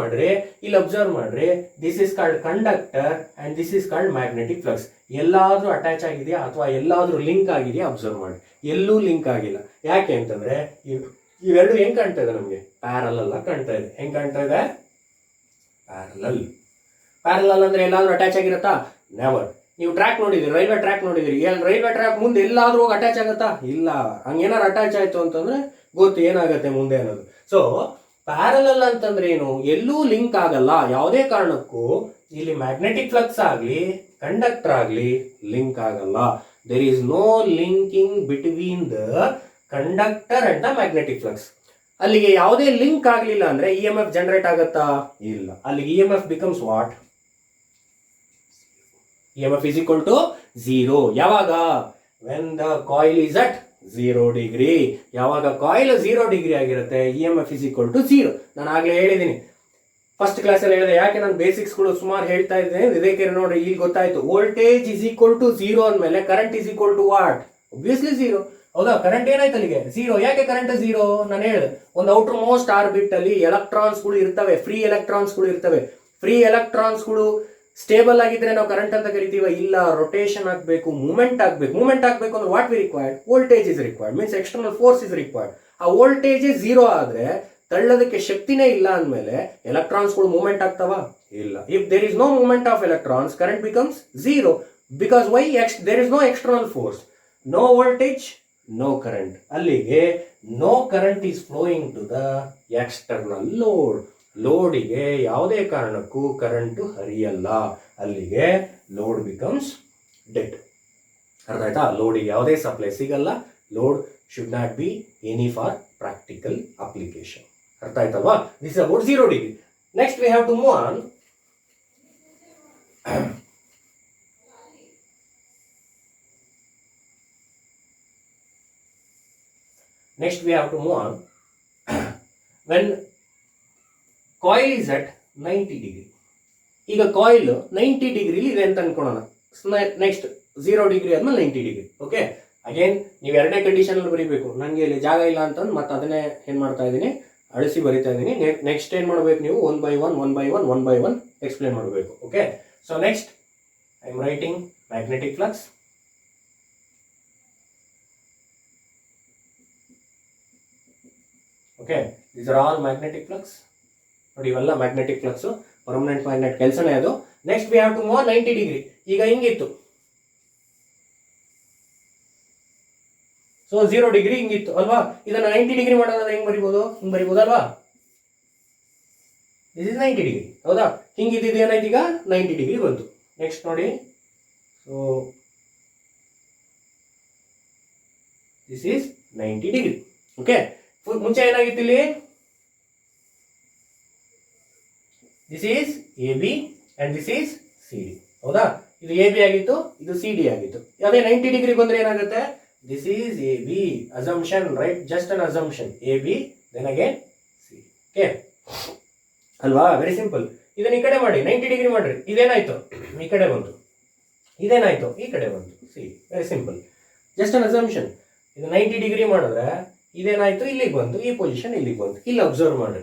ಮಾಡ್ರಿ this is called conductor and this is called magnetic flux. ಎಲ್ಲಾದ್ರೂ attach ಆಗಿದೆಯಾ ಅಥವಾ ಎಲ್ಲಾದ್ರೂ link ಆಗಿದೆಯಾ observe ಮಾಡಿ. ಎಲ್ಲೂ ಲಿಂಕ್ ಆಗಿಲ್ಲ. ಯಾಕೆ ಅಂತಂದ್ರೆ ಇವೆರಡು ಹೆಂಗ್ ಕಾಣ್ತಾ ಇದೆ ನಮಗೆ, ಪ್ಯಾರಲಲ್ ಆಗಿ ಕಾಣ್ತಾ ಇದೆ. ಹೆಂಗ್ ಕಾಣ್ತಾ ಇದೆ, ಪ್ಯಾರಲಲ್ ಅಂದ್ರೆ ಎಲ್ಲಾದ್ರೂ ಅಟ್ಯಾಚ್ ಆಗಿರತ್ತಾ, ನೆವರ್. ನೀವು ಟ್ರ್ಯಾಕ್ ನೋಡಿದ್ರಿ, ರೈಲ್ವೆ ಟ್ರ್ಯಾಕ್ ನೋಡಿದ್ರಿ, ರೈಲ್ವೆ ಟ್ರ್ಯಾಕ್ ಮುಂದೆ ಎಲ್ಲಾದ್ರೂ ಹೋಗಿ ಅಟ್ಯಾಚ್ ಆಗತ್ತಾ, ಇಲ್ಲ. ಹಂಗೇನಾರು ಅಟ್ಯಾಚ್ ಆಯ್ತು ಅಂತಂದ್ರೆ ಗೊತ್ತು ಏನಾಗತ್ತೆ ಮುಂದೆ ಅನ್ನೋದು. ಸೊ ಪ್ಯಾರಲಲ್ ಅಂತಂದ್ರೆ ಏನು, ಎಲ್ಲೂ ಲಿಂಕ್ ಆಗಲ್ಲ ಯಾವುದೇ ಕಾರಣಕ್ಕೂ. ಇಲ್ಲಿ ಮ್ಯಾಗ್ನೆಟಿಕ್ ಫ್ಲಕ್ಸ್ ಆಗ್ಲಿ ಕಂಡಕ್ಟರ್ ಆಗ್ಲಿ ಲಿಂಕ್ ಆಗಲ್ಲ. There is no linking between the conductor and the magnetic flux. ಅಲ್ಲಿಗೆ ಯಾವುದೇ ಲಿಂಕ್ ಆಗ್ಲಿಲ್ಲ ಅಂದ್ರೆ ಇ ಎಂ ಎಫ್ ಜನರೇಟ್ ಆಗತ್ತಾ, ಇಲ್ಲ. ಅಲ್ಲಿಗೆ E M F becomes what, EMF is equal to 0. ಯಾವಾಗ, when the coil is at 0 degree. ಯಾವಾಗ coil 0 degree ಆಗಿರುತ್ತೆ, EMF is equal to 0. ನಾನು ಆಗ್ಲೇ ಹೇಳಿದ್ದೀನಿ, ಫಸ್ಟ್ ಕ್ಲಾಸಲ್ಲಿ ಹೇಳಿದೆ. ಯಾಕೆ ನಾನು ಬೇಸಿಕ್ಸ್ಗಳು ಸುಮಾರು ಹೇಳ್ತಾ ಇದ್ದೇನೆ, ಇದಕ್ಕೆ ನೋಡ್ರಿ ಇಲ್ಲಿ ಗೊತ್ತಾಯ್ತು. ವೋಲ್ಟೇಜ್ ಇಸ್ ಈಕ್ವಲ್ ಟು 0 ಅಂದಮೇಲೆ current is equal to what, obviously 0. ಹೌದಾ, ಕರೆಂಟ್ ಏನಾಯ್ತು ಅಲ್ಲಿಗೆ 0. ಯಾಕೆ ಕರೆಂಟ್ 0? ನಾನು ಹೇಳಿದೆ, ಒಂದು ಔಟರ್ ಮೋಸ್ಟ್ ಆರ್ಬಿಟ್ ಅಲ್ಲಿ ಎಲೆಕ್ಟ್ರಾನ್ಸ್ಗಳು ಇರ್ತವೆ, ಫ್ರೀ ಎಲೆಕ್ಟ್ರಾನ್ಸ್ಗಳು ಸ್ಟೇಬಲ್ ಆಗಿದ್ರೆ ನಾವು ಕರೆಂಟ್ ಅಂತ ಕರಿತೀವ, ಇಲ್ಲ. ರೊಟೇಷನ್ ಆಗಬೇಕು, ಮೂವ್ಮೆಂಟ್ ಆಗಬೇಕು ಅಂದ್ರೆ what we required, voltage is required, means external force is required. ಆ ವೋಲ್ಟೇಜ್ 0 ಆದ್ರೆ ತಳ್ಳೋದಕ್ಕೆ ಶಕ್ತಿನೇ ಇಲ್ಲ ಅಂದಮೇಲೆ ಎಲೆಕ್ಟ್ರಾನ್ಸ್ಗಳು ಮೂವ್ಮೆಂಟ್ ಆಗ್ತಾವ, ಇಲ್ಲ. If there is no movement of electrons, current becomes 0. Because why, there is no external force, no voltage, no current. ಅಲ್ಲಿಗೆ no current is flowing to the external load. ಲೋಡಿಗೆ ಯಾವುದೇ ಕಾರಣಕ್ಕೂ ಕರೆಂಟು ಹರಿಯಲ್ಲ. ಅಲ್ಲಿಗೆ ಲೋಡ್ ಬಿಕಮ್ಸ್ ಡೆಡ್. ಅರ್ಥ ಆಯ್ತಾ? ಲೋಡಿಗೆ ಯಾವುದೇ supply ಸಿಗಲ್ಲ. Load should not be any for practical application. ಅರ್ಥ ಆಯ್ತಲ್ವಾ? This is about 0 degree. Next we have to move on. When coil is at 90 degree. ಈಗ ಕಾಯಿಲ್ 90 ಡಿಗ್ರಿಲಿ ಇದೆ ಅಂತ ಅನ್ಕೊಳ್ಳೋಣ. ನೆಕ್ಸ್ಟ್ 0 ಡಿಗ್ರಿ ಆದ್ಮೇಲೆ 90 ಡಿಗ್ರಿ. ಓಕೆ, ಅಗೇನ್ ನೀವು ಎರಡನೇ ಕಂಡೀಷನ್ ಅಲ್ಲಿ ಬರೀಬೇಕು. ನನಗೆ ಇಲ್ಲಿ ಜಾಗ ಇಲ್ಲ ಅಂತಂದು ಮತ್ತೆ ಅದನ್ನೇ ಏನು ಮಾಡ್ತಾ ಇದ್ದೀನಿ, ಅಳಿಸಿ ಬರಿತಾ ಇದ್ದೀನಿ. ನೆಕ್ಸ್ಟ್ ಏನು ಮಾಡಬೇಕು ನೀವು, ಒನ್ ಬೈ ಒನ್ ಎಕ್ಸ್ಪ್ಲೇನ್ ಮಾಡಬೇಕು. Okay, so next I am writing magnetic flux. Okay, these are all magnetic flux. ನೋಡಿ, ಇವೆಲ್ಲ ಮ್ಯಾಗ್ನೆಟಿಕ್ ಫ್ಲಕ್ಸ್, ಪರ್ಮನೆಂಟ್ ಮ್ಯಾಗ್ನೆಟ್ ಕೆಲಸನೇ ಅದು. Next we have to move 90 degree. ಈಗ ಹಿಂಗಿತ್ತು, ಸೊ 0 ಡಿಗ್ರಿ ಹಿಂಗಿತ್ತು ಅಲ್ವಾ. ಇದನ್ನ 90 ಡಿಗ್ರಿ ಮಾಡೋದಾದ್ರೆ ಹೆಂಗ್ ಬರಿಬೋದು, ಹಿಂಗ್ ಬರಿಬೋದಲ್ವಾ. This is 90 degree. ಹೌದಾ, ಹಿಂಗಿದ್ದು ಏನಾಯ್ತು, ಈಗ 90 ಡಿಗ್ರಿ ಬಂತು. ನೆಕ್ಸ್ಟ್ ನೋಡಿ, so this is 90 degree. Okay, ಮುಂಚೆ ಏನಾಗಿತ್ತು ಇಲ್ಲಿ, this is A B and this is C D. ಹೌದಾ, ಇದು ಎ ಬಿ ಆಗಿತ್ತು, ಇದು ಸಿ ಡಿ ಆಗಿತ್ತು. ಅದೇ 90 ಡಿಗ್ರಿ ಬಂದ್ರೆ ಏನಾಗುತ್ತೆ, this is A B, assumption, right, just an assumption, A B then again C. Okay ಅಲ್ವಾ, ವೆರಿ ಸಿಂಪಲ್. ಇದನ್ನ ಈ ಕಡೆ ಮಾಡಿ, 90 ಡಿಗ್ರಿ ಮಾಡ್ರಿ. ಇದೇನಾಯ್ತು, ಈ ಕಡೆ ಬಂತು. ಇದೇನಾಯ್ತು, ಈ ಕಡೆ ಬಂತು. C, very simple, just an assumption. ಇದು 90 ಡಿಗ್ರಿ ಮಾಡಿದ್ರೆ ಇದೇನಾಯ್ತು, ಇಲ್ಲಿಗೆ ಬಂತು, ಈ ಪೊಸಿಷನ್ ಇಲ್ಲಿಗೆ ಬಂತು. ಇಲ್ಲಿ ಅಬ್ಸರ್ವ್ ಮಾಡಿ,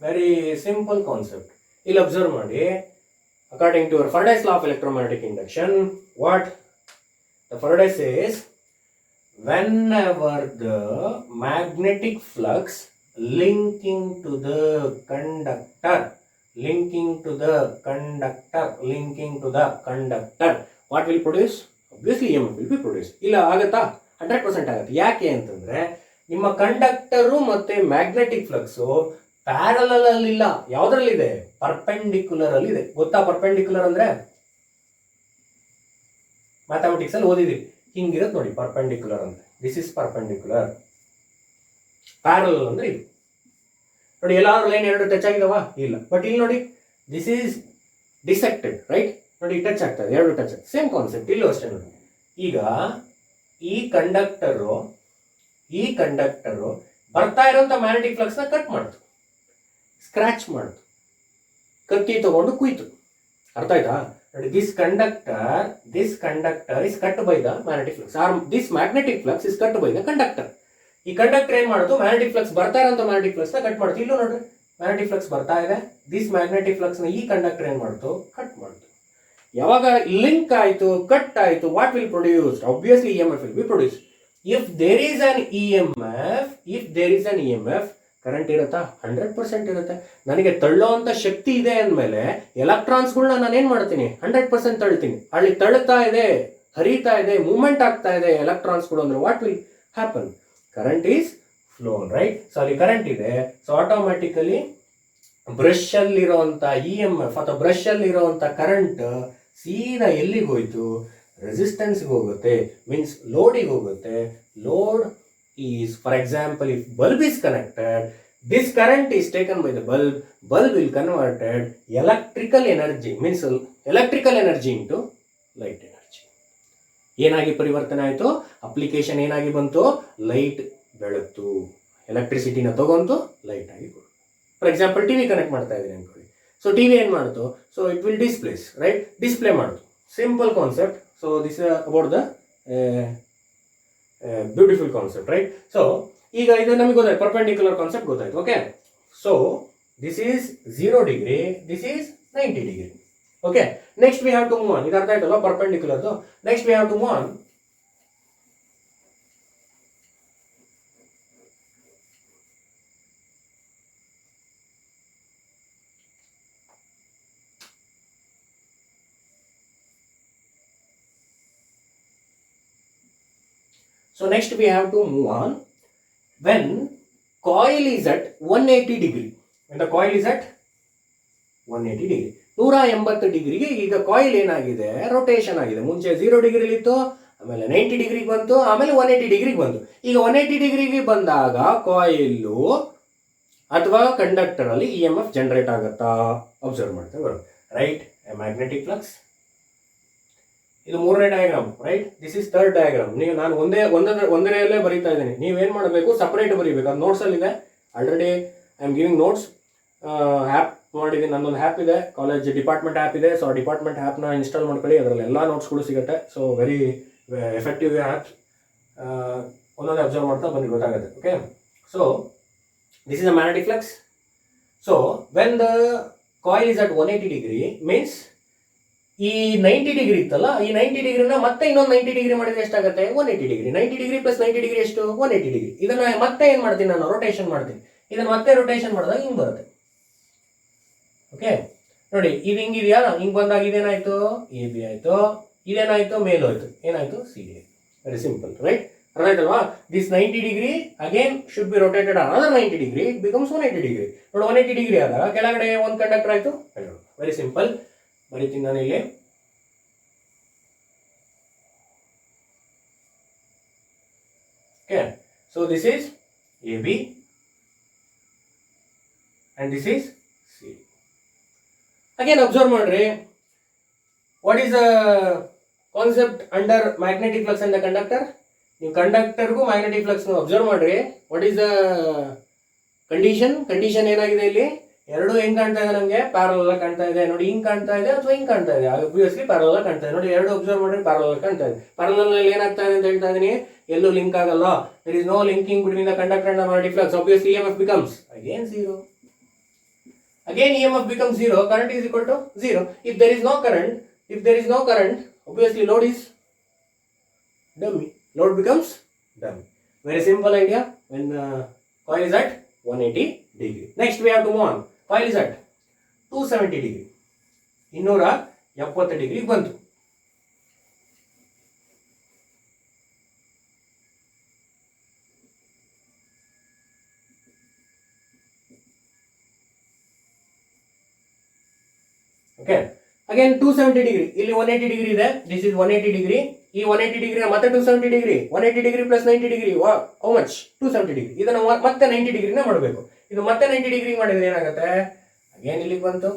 ವೆರಿ ಸಿಂಪಲ್ ಕಾನ್ಸೆಪ್ಟ್. ಇಲ್ಲಿ ಅಬ್ಸರ್ವ್ ಮಾಡಿ, according to Faraday's law of electromagnetic induction, what the Faraday says, whenever the magnetic flux linking to the conductor, what will produce? Obviously EMF will be produced. ಇಲ್ಲ ಆಗತ್ತಾ, 100% ಆಗುತ್ತೆ. ಯಾಕೆ ಅಂತಂದ್ರೆ ನಿಮ್ಮ conductor ಮತ್ತೆ magnetic flux parallel ಅಲ್ಲಿ ಇಲ್ಲ. ಯಾವ್ದ್ರಲ್ಲಿದೆ, perpendicular ಅಲ್ಲಿ ಇದೆ. ಗೊತ್ತಾ ಪರ್ಪೆಂಡಿಕ್ಯುಲರ್ ಅಂದ್ರೆ, ಮ್ಯಾಥಮೆಟಿಕ್ಸ್ ಅಲ್ಲಿ ಓದಿದೀವಿ. ಹಿಂಗಿರುತ್ತೆ ನೋಡಿ ಪರ್ಪೆಂಡಿಕ್ಯುಲರ್ ಅಂದ್ರೆ. This is perpendicular. ಪ್ಯಾರಲಲ್ ಅಂದ್ರೆ ಇದು ನೋಡಿ. ಎಲ್ಲಾದ್ರೂ ಲೈನ್ ಎರಡು ಟಚ್ ಆಗಿದಾವ, ಇಲ್ಲ. ಬಟ್ ಇಲ್ಲಿ ನೋಡಿ, ದಿಸ್ ಈಸ್ ಡಿಸೆಕ್ಟೆಡ್, ರೈಟ್. ನೋಡಿ, ಟಚ್ ಆಗ್ತದೆ, ಎರಡು ಟಚ್. ಸೇಮ್ ಕಾನ್ಸೆಪ್ಟ್ ಇಲ್ಲೂ ಅಷ್ಟೇ ನೋಡಿ. ಈಗ ಈ ಕಂಡಕ್ಟರು ಈ ಕಂಡಕ್ಟರು ಬರ್ತಾ ಇರೋಂಥ ಮ್ಯಾಗ್ನೆಟಿಕ್ ಫ್ಲಕ್ಸ್ ನ ಕಟ್ ಮಾಡ್ತು, ಸ್ಕ್ರಾಚ್ ಮಾಡ್ತು, ಕತ್ತಿ ತಗೊಂಡು ಕುಯ್ತು. ಅರ್ಥ ಆಯ್ತಾ? ನೋಡಿ, this conductor is cut by the magnetic flux, or this magnetic flux is cut by the conductor. ಈ ಕಂಡಕ್ಟರ್ ಏನ್ ಮಾಡ್ತು, ಮ್ಯಾಗ್ನೆಟಿಕ್ ಫ್ಲಕ್ಸ್ ಬರ್ತಾ ಇರೋಂಥ ಮ್ಯಾಗ್ನೆಟಿಕ್ ಫ್ಲಕ್ಸ್ ನ ಕಟ್ ಮಾಡ್ತು. ಇಲ್ಲೂ ನೋಡ್ರಿ, ಮ್ಯಾಗ್ನೆಟಿಕ್ ಫ್ಲಕ್ಸ್ ಬರ್ತಾ ಇದೆ, ದಿಸ್ ಮ್ಯಾಗ್ನೆಟಿಕ್ ಫ್ಲಕ್ಸ್ ನ ಈ ಕಂಡಕ್ಟರ್ ಏನ್ ಮಾಡ್ತು, ಕಟ್ ಮಾಡ್ತು. ಯಾವಾಗ ಲಿಂಕ್ ಆಯ್ತು, ಕಟ್ ಆಯ್ತು, what will produce? Obviously EMF will be produce. If there is an EMF, current ಇರುತ್ತಾ? 100% ಇರುತ್ತೆ. ನನಗೆ ತಳ್ಳೋ ಅಂತ ಶಕ್ತಿ ಇದೆ ಅಂದಮೇಲೆ ಎಲೆಕ್ಟ್ರಾನ್ಸ್ಗಳನ್ನ ನಾನು ಏನ್ ಮಾಡ್ತೀನಿ? 100% ತಳ್ತೀನಿ. ಅಲ್ಲಿ ತಳ್ತಾ ಇದೆ, ಹರಿತಾ ಇದೆ, ಮೂವ್ಮೆಂಟ್ ಆಗ್ತಾ ಇದೆ ಎಲೆಕ್ಟ್ರಾನ್ಸ್ಗಳು ಅಂದ್ರೆ what will happen? Current is ಫ್ಲೋನ್, right? So ಅಲ್ಲಿ ಕರೆಂಟ್ ಇದೆ, ಸೊ ಆಟೋಮ್ಯಾಟಿಕಲಿ ಬ್ರಷ್ ಅಲ್ಲಿರುವಂತ EMF ಅಥವಾ ಬ್ರಷ್ ಅಲ್ಲಿರುವಂತ ಕರೆಂಟ್ ಸೀದಾ ಎಲ್ಲಿಗೆ ಹೋಯ್ತು? ರೆಸಿಸ್ಟೆನ್ಸ್ಗೆ ಹೋಗುತ್ತೆ, ಮೀನ್ಸ್ ಲೋಡಿಗೆ ಹೋಗುತ್ತೆ. Load is, for example, if bulb is connected, this current is taken by the bulb will converted electrical energy, means electrical energy into light energy. ಏನಾಗಿ ಪರಿವರ್ತನೆ ಆಯಿತು? ಅಪ್ಲಿಕೇಶನ್ ಏನಾಗಿ ಬಂತು? ಲೈಟ್ ಬೆಳಕು, ಎಲೆಕ್ಟ್ರಿಸಿಟಿನ ತಗೊಂಡು ಲೈಟ್ ಆಗಿ ಕೊಡು. ಫಾರ್ ಎಕ್ಸಾಂಪಲ್ ಟಿವಿ ಕನೆಕ್ಟ್ ಮಾಡ್ತಾ ಇದ್ದೀನಿ ಅನ್ಕೊಳ್ಳಿ. ಸೊ ಟಿವಿ ಏನು ಮಾಡ್ತು? So it will displace, right? Display ಮಾಡ್ತು. Simple concept. So this about the beautiful concept, right? So ಈಗ ಇದು ನಮಗೆ ಗೊತ್ತಾಯ್ತು, ಪರ್ಪೆಂಡಿಕ್ಯುಲರ್ ಕಾನ್ಸೆಪ್ಟ್ ಗೊತ್ತಾಯ್ತು. Okay, so this is 0 degree, this is 90 degree. Okay, next we have to move on. ಇದು ಅರ್ಥ ಆಯ್ತಲ್ಲ ಪರ್ಪೆಂಡಿಕ್ಯುಲರ್ದು? Next we have to move on. So next we have to move on. When coil is at 180 degree, when the coil is at 180 degree, 180 ಡಿಗ್ರಿಗೆ ಈಗ coil ಏನಾಗಿದೆ? Rotation ಆಗಿದೆ. ಮುಂಚೆ 0 ಡಿಗ್ರಿಲಿ ಇತ್ತು, ಆಮೇಲೆ 90 ಡಿಗ್ರಿಗೆ ಬಂತು, ಆಮೇಲೆ 180 ಡಿಗ್ರಿಗೆ ಬಂತು. ಈಗ 180 ಡಿಗ್ರಿಗೆ ಬಂದಾಗ ಕಾಯಿಲು ಅಥವಾ ಕಂಡಕ್ಟರ್ ಅಲ್ಲಿ EMF ಜನರೇಟ್ ಆಗುತ್ತಾ? ಅಬ್ಸರ್ವ್ ಮಾಡ್ತೇವೆ, ರೈಟ್? A magnetic flux. ಇದು 3ನೇ diagram, right? This is 3rd diagram. ನೀವು ನಾನು ಒಂದರಲ್ಲೇ ಬರೀತಾ ಇದ್ದೀನಿ. ನೀವೇನು ಮಾಡಬೇಕು? ಸಪರೇಟ್ ಬರೀಬೇಕು. ಅದು ನೋಟ್ಸ್ ಅಲ್ಲಿ ಇದೆ. Already I am giving notes. App ಮಾಡಿದ್ದೀನಿ, ನನ್ನೊಂದು ಆ್ಯಪ್ ಇದೆ, ಕಾಲೇಜ್ ಡಿಪಾರ್ಟ್ಮೆಂಟ್ ಆ್ಯಪ್ ಇದೆ. ಸೊ ಆ ಡಿಪಾರ್ಟ್ಮೆಂಟ್ ಆ್ಯಪ್ನ ಇನ್ಸ್ಟಾಲ್ ಮಾಡ್ಕೊಳ್ಳಿ, ಅದರಲ್ಲಿ ಎಲ್ಲ ನೋಟ್ಸ್ಗಳು ಸಿಗುತ್ತೆ. So very effective app. ಒಂದೊಂದೇ ಅಬ್ಸರ್ವ್ ಮಾಡ್ತಾ ಬನ್ನಿ, ಗೊತ್ತಾಗುತ್ತೆ. Okay, so this is a magnetic flux. So when the coil is at 180 degree means ಈ 90 ಡಿಗ್ರಿ ಇತ್ತಲ್ಲ, ಈ 90 ಡಿಗ್ರಿನ ಮತ್ತೆ ಇನ್ನೊಂದು 90 ಡಿಗ್ರಿ ಮಾಡಿದ್ರೆ ಎಷ್ಟಾಗುತ್ತೆ? 180 ಡಿಗ್ರಿ. 90 ಡಿಗ್ರಿ ಪ್ಲಸ್ 90 ಡಿಗ್ರಿ ಎಷ್ಟು? 180 ಡಿಗ್ರಿ. ಇದನ್ನ ಮತ್ತೆ ಏನ್ ಮಾಡ್ತೀನಿ ನಾನು? ರೊಟೇಷನ್ ಮಾಡ್ತೀನಿ. ಇದನ್ನ ಮತ್ತೆ ರೊಟೇಷನ್ ಮಾಡಿದಾಗ ಹಿಂಗ್ ಬರುತ್ತೆ. ಓಕೆ, ನೋಡಿ, ಇದು ಹಿಂಗಿದೆಯಾ? ಹಿಂಗ್ ಬಂದಾಗ ಇದೇನಾಯ್ತು? AB ಆಯ್ತು. ಇದೇನಾಯ್ತು? ಮೇಲ್ ಹೋಯ್ತು. ಏನಾಯ್ತು? CD ಆಯ್ತು. Very simple, right? ಅರ್ಥ ಆಯ್ತಲ್ವಾ? This 90 degree again should be rotated another 90 degree, it becomes 180 degree. ನೋಡಿ, 180 ಡಿಗ್ರಿ ಆದಾಗ ಕೆಳಗಡೆ ಒಂದು ಕಂಡಕ್ಟರ್ ಆಯ್ತು. Very simple. ಬರೀತೀನಿ ನಾನು ಇಲ್ಲಿ. Okay, so this is AB and this is CD. Again observe ಮಾಡ್ರಿ, what is the concept under magnetic flux and the conductor? ನೀವು ಕಂಡಕ್ಟರ್ಗೂ ಮ್ಯಾಗ್ನೆಟಿಕ್ ಫ್ಲಕ್ಸ್ ಅಬ್ಸರ್ವ್ ಮಾಡ್ರಿ. ವಾಟ್ ಈಸ್ ದ ಕಂಡೀಷನ್ ಏನಾಗಿದೆ ಇಲ್ಲಿ? ಎರಡು ಹೆಂಗ್ ಕಾಣ್ತಾ ಇದೆ ನಮಗೆ? ಪ್ಯಾರಲಲ್ ಕಾಣ್ತಾ ಇದೆ. ನೋಡಿ, ಹಿಂಗ್ ಕಾಣ್ತಾ ಇದೆ ಅಥವಾ ಹಿಂಗ್ ಕಾಣ್ತಾ ಇದೆ? ಆಬ್ವಿಯಸ್ಲಿ ಪ್ಯಾರಲಲ್ ಕಾಣ್ತಾ ಇದೆ. ನೋಡಿ, ಎರಡು ಅಬ್ಸರ್ವ್ ಮಾಡ್ರಿ, ಪ್ಯಾರಲಲ್ ಕಾಣ್ತಾ ಇದೆ. ಪ್ಯಾರಲಲ್ ನಲ್ಲಿ ಏನಾಗ್ತಾ ಇದೆ ಅಂತ ಹೇಳ್ತಾ ಇದೀನಿ? ಎಲ್ಲೂ ಲಿಂಕ್ ಆಗಲ್ಲ. There is no linking between the conductor and the magnetic flux. Obviously EMF becomes again 0. Again EMF becomes 0. Current is equal to 0. If there is no current, obviously load is dummy. Load becomes dummy. Very simple idea. When coil is at 180 degree. Next we have to move on. Coil is at 270 degree. 270 degree ಬಂತು. Okay, again 270 degree. ಇಲ್ಲಿ 180 degree ಇದೆ. This is 180 degree. ಈ 180 degree ಮತ್ತೆ 270 degree. 180 degree plus 90 degree. How much? 270 degree. ಇದನ್ನ ಮತ್ತೆ 90 ಡಿಗ್ರಿನ ಮಾಡಬೇಕು. ಇದು ಮತ್ತೆ 90 ಡಿಗ್ರಿ ಮಾಡಿದ್ರೆ ಏನಾಗುತ್ತೆ? ಅಗೇನ್ ಇಲ್ಲಿಗೆ ಬಂತು.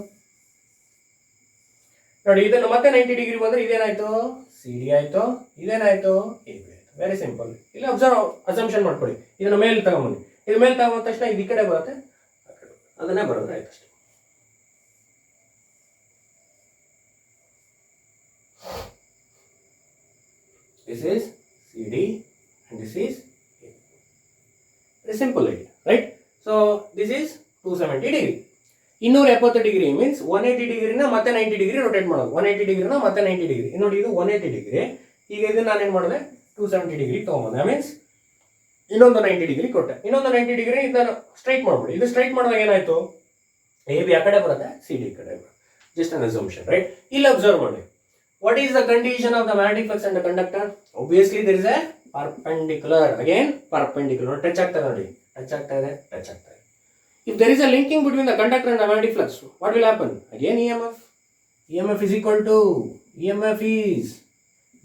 ನೋಡಿ, ಇದನ್ನು ಮತ್ತೆ 90 ಡಿಗ್ರಿ ಬಂದ್ರೆ ಇದೇನಾಯ್ತು? CD ಆಯ್ತು. ಇದೇನಾಯ್ತು? AB ಆಯ್ತು. Very simple. ಇಲ್ಲಿ ಅಸಂಪ್ಷನ್ ಮಾಡ್ಕೊಳ್ಳಿ, ಇದನ್ನ ಮೇಲೆ ತಗೊಂಬನ್ನಿ, ಇದು ಮೇಲೆ ತಗೊಂಡ ತಕ್ಷಣ ಇದು ಈ ಕಡೆ ಬರುತ್ತೆ, ಅದನ್ನೇ ಬರೋದ್ರೆ ಆಯ್ತು ಅಷ್ಟೇ. This is CD and this is A. Very simple idea, right? So this is 270 degree. 270 degree means 180 ಡಿಗ್ರಿನ ಮತ್ತೆ 90 ಡಿಗ್ರಿ ರೊಟೇಟ್ ಮಾಡೋದು. 180 ಡಿಗ್ರಿನ ಮತ್ತೆ 90 ಡಿಗ್ರಿ. ನೋಡಿ ಇದು 180 ಡಿಗ್ರಿ. ಈಗ ಇದನ್ನ ನಾನು ಏನು ಮಾಡಿದೆ, 270 ಡಿಗ್ರಿ ತೊಗೊಂಬಂದೆ. ಮೀನ್ಸ್ ಇನ್ನೊಂದು 90 ಡಿಗ್ರಿ ಕೊಟ್ಟೆ. ಇನ್ನೊಂದು 90 ಡಿಗ್ರಿ ಇದನ್ನು ಸ್ಟ್ರೈಟ್ ಮಾಡ್ಬಿಡಿ. ಇದು ಸ್ಟ್ರೈಟ್ ಮಾಡಿದಾಗ ಏನಾಯ್ತು, ಎ ಬಿ ಆ ಕಡೆ ಬರುತ್ತೆ, ಸಿ ಡಿ ಕಡೆ ಬರುತ್ತೆ. Just an assumption, right? ಇಲ್ಲಿ ಅಬ್ಸರ್ವ್ ಮಾಡಿ. What is the condition of the magnetic flux and the conductor? Obviously there is a perpendicular. Again perpendicular. Touch ಆಗ್ತಾ ಇದೆ ನೋಡಿ, touch ಆಗ್ತಾ ಇದೆ, touch ಆಗ್ತಾ ಇದೆ. If there is a linking between the conductor and the magnetic flux, what will happen? Again EMF. EMF is equal to, EMF is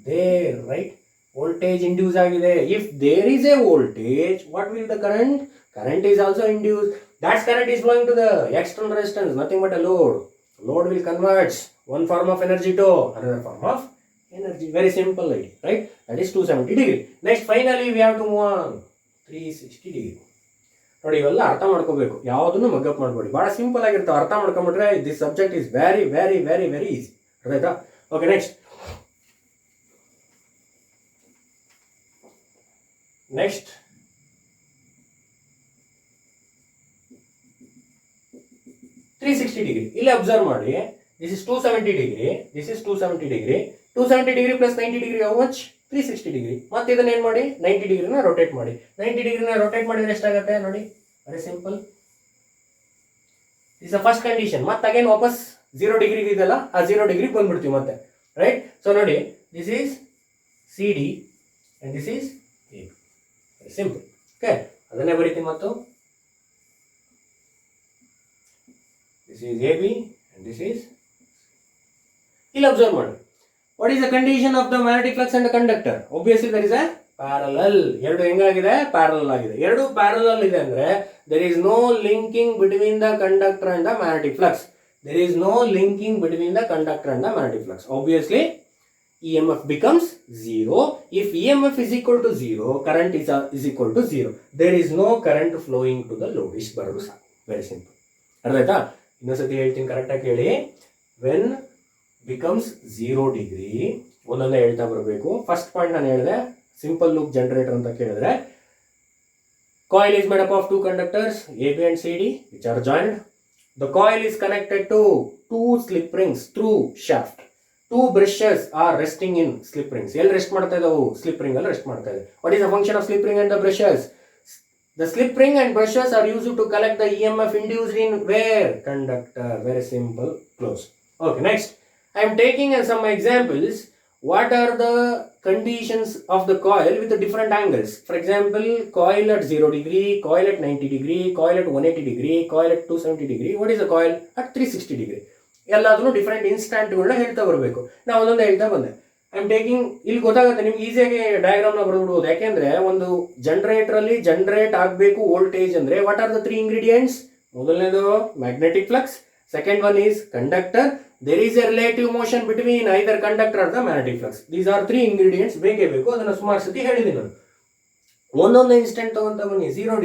there, right? Voltage induce ಆಗಿದೆ. If there is a voltage, what will the current? Current is also induced. That current is flowing to the external resistance, nothing but a load. Load will convert one form of energy to another form of energy. Very simple idea, right? That is 270 degree. Next finally we have to move on 360 degree. ನೋಡಿ ಇವೆಲ್ಲ ಅರ್ಥ ಮಾಡ್ಕೋಬೇಕು, ಯಾವುದನ್ನು ಮಗ್ಗಪ್ ಮಾಡಬೇಡಿ, ಭಾಳ simple ಆಗಿರ್ತಾವೆ. ಅರ್ಥ ಮಾಡ್ಕೊಂಬಿಟ್ರೆ this subject is very very very very easy, ಆಯ್ತಾ? Okay, next 360 degree. ಇಲ್ಲಿ ಅಬ್ಸರ್ವ್ ಮಾಡಿ, this is 270 degree, this is 270 degree. 270 degree plus 90 degree how much? 360 degree. ಮತ್ತೆ ಇದನ್ನ ಏನು ಮಾಡಿ, 90 ಡಿಗ್ರಿನ ರೊಟೇಟ್ ಮಾಡಿ. 90 ಡಿಗ್ರಿನ ರೊಟೇಟ್ ಮಾಡಿದ್ರೆ ಎಷ್ಟಾಗುತ್ತೆ ನೋಡಿ, very simple. This a first condition. ಮತ್ತೆ ಅಗೇನ್ ವಾಪಸ್ 0 ಡಿಗ್ರಿ ಇದೆಲ್ಲ, ಆ 0 ಡಿಗ್ರಿ ಬಂದ್ಬಿಡ್ತೀವಿ ಮತ್ತೆ, ರೈಟ್? ಸೊ ನೋಡಿ, this is C D and this is A. Very simple. Okay, ಅದನ್ನೇ ಬರೀತೀನಿ. ಮತ್ತು this is A B and this is. ಇಲ್ಲಿ ಅಬ್ಸರ್ವ್ ಮಾಡಿ, what is the condition of the magnetic flux and conductor? Obviously there is a parallel. ಎರಡು ಹೆಂಗಾಗಿದೆ, parallel ಆಗಿದೆ. ಎರಡು parallel ಇದೆ ಅಂದ್ರೆ there is no linking between the conductor and the magnetic flux. There is no linking between the conductor and the magnetic flux. Obviously EMF becomes 0. If EMF is equal to 0, current is equal to 0. There is no current flowing to the load. ಇಷ್ಟು ಬರೋದು ಸಾಕು. Very simple. ಅರ್ಥ ಆಯ್ತಾ? ಇನ್ನೊಂದ್ಸತಿ ಹೇಳ್ತೀನಿ, ಕರೆಕ್ಟಾಗಿ ಕೇಳಿ. when becomes 0 degree, ಒಂದೊಂದೇ ಹೇಳ್ತಾ ಬರಬೇಕು. ಫಸ್ಟ್ ಪಾಯಿಂಟ್ ನಾನು ಹೇಳಿದೆ, ಸಿಂಪಲ್ ಲೂಪ್ ಜನರೇಟರ್ ಅಂತ ಕೇಳಿದ್ರೆ, coil is made up of two conductors AB and CD which are joined. The coil is connected to two slip rings through shaft. Two brushes are resting in slip rings. ಎಲ್ಲಿ rest ಮಾಡ್ತಾ ಇದಾವು? Slip ring ಅಲ್ಲಿ rest ಮಾಡ್ತಾ ಇದೆ. What is the function of slip ring and the brushes? The slip ring and brushes are used to collect the EMF induced in where? Conductor. Very simple. Close. Okay, next. I am taking some examples. What are the conditions of the coil with the different angles? For example, coil at 0 degree, coil at 90 degree, coil at 180 degree, coil at 270 degree. What is the coil? At 360 degree. ಎಲ್ಲದನ್ನು different ಇನ್ಸ್ಟಂಟ್ಗಳನ್ನ ಹೇಳ್ತಾ ಬರಬೇಕು. ನಾವು ಒಂದೊಂದು ಹೇಳ್ತಾ ಬಂದೆ. I am taking, ಇಲ್ಲಿ ಗೊತ್ತಾಗುತ್ತೆ ನಿಮ್ಗೆ, ಈಸಿಯಾಗಿ ಡಯಾಗ್ರಾಮ್ನ ಬರೆದ್ಬಿಡ್ಬೋದು. ಯಾಕೆಂದ್ರೆ ಒಂದು ಜನರೇಟರಲ್ಲಿ ಜನರೇಟ್ ಆಗಬೇಕು ವೋಲ್ಟೇಜ್ ಅಂದ್ರೆ ವಾಟ್ ಆರ್ ದ 3 ಇಂಗ್ರೀಡಿಯೆಂಟ್ಸ್? ಮೊದಲನೇದು magnetic flux, second one is conductor. There is a relative motion between either conductor or the magnetic flux. These are 3 ingredients. ಬೇಕೇ ಬೇಕು. ಅದನ್ನು ಸುಮಾರು ಸತಿ ಹೇಳಿದ್ದೀನಿ ನಾನು. ಒಂದೊಂದು ಇನ್ಸ್ಟೆಂಟ್ ತಗೊಂತ ಬನ್ನಿ. 0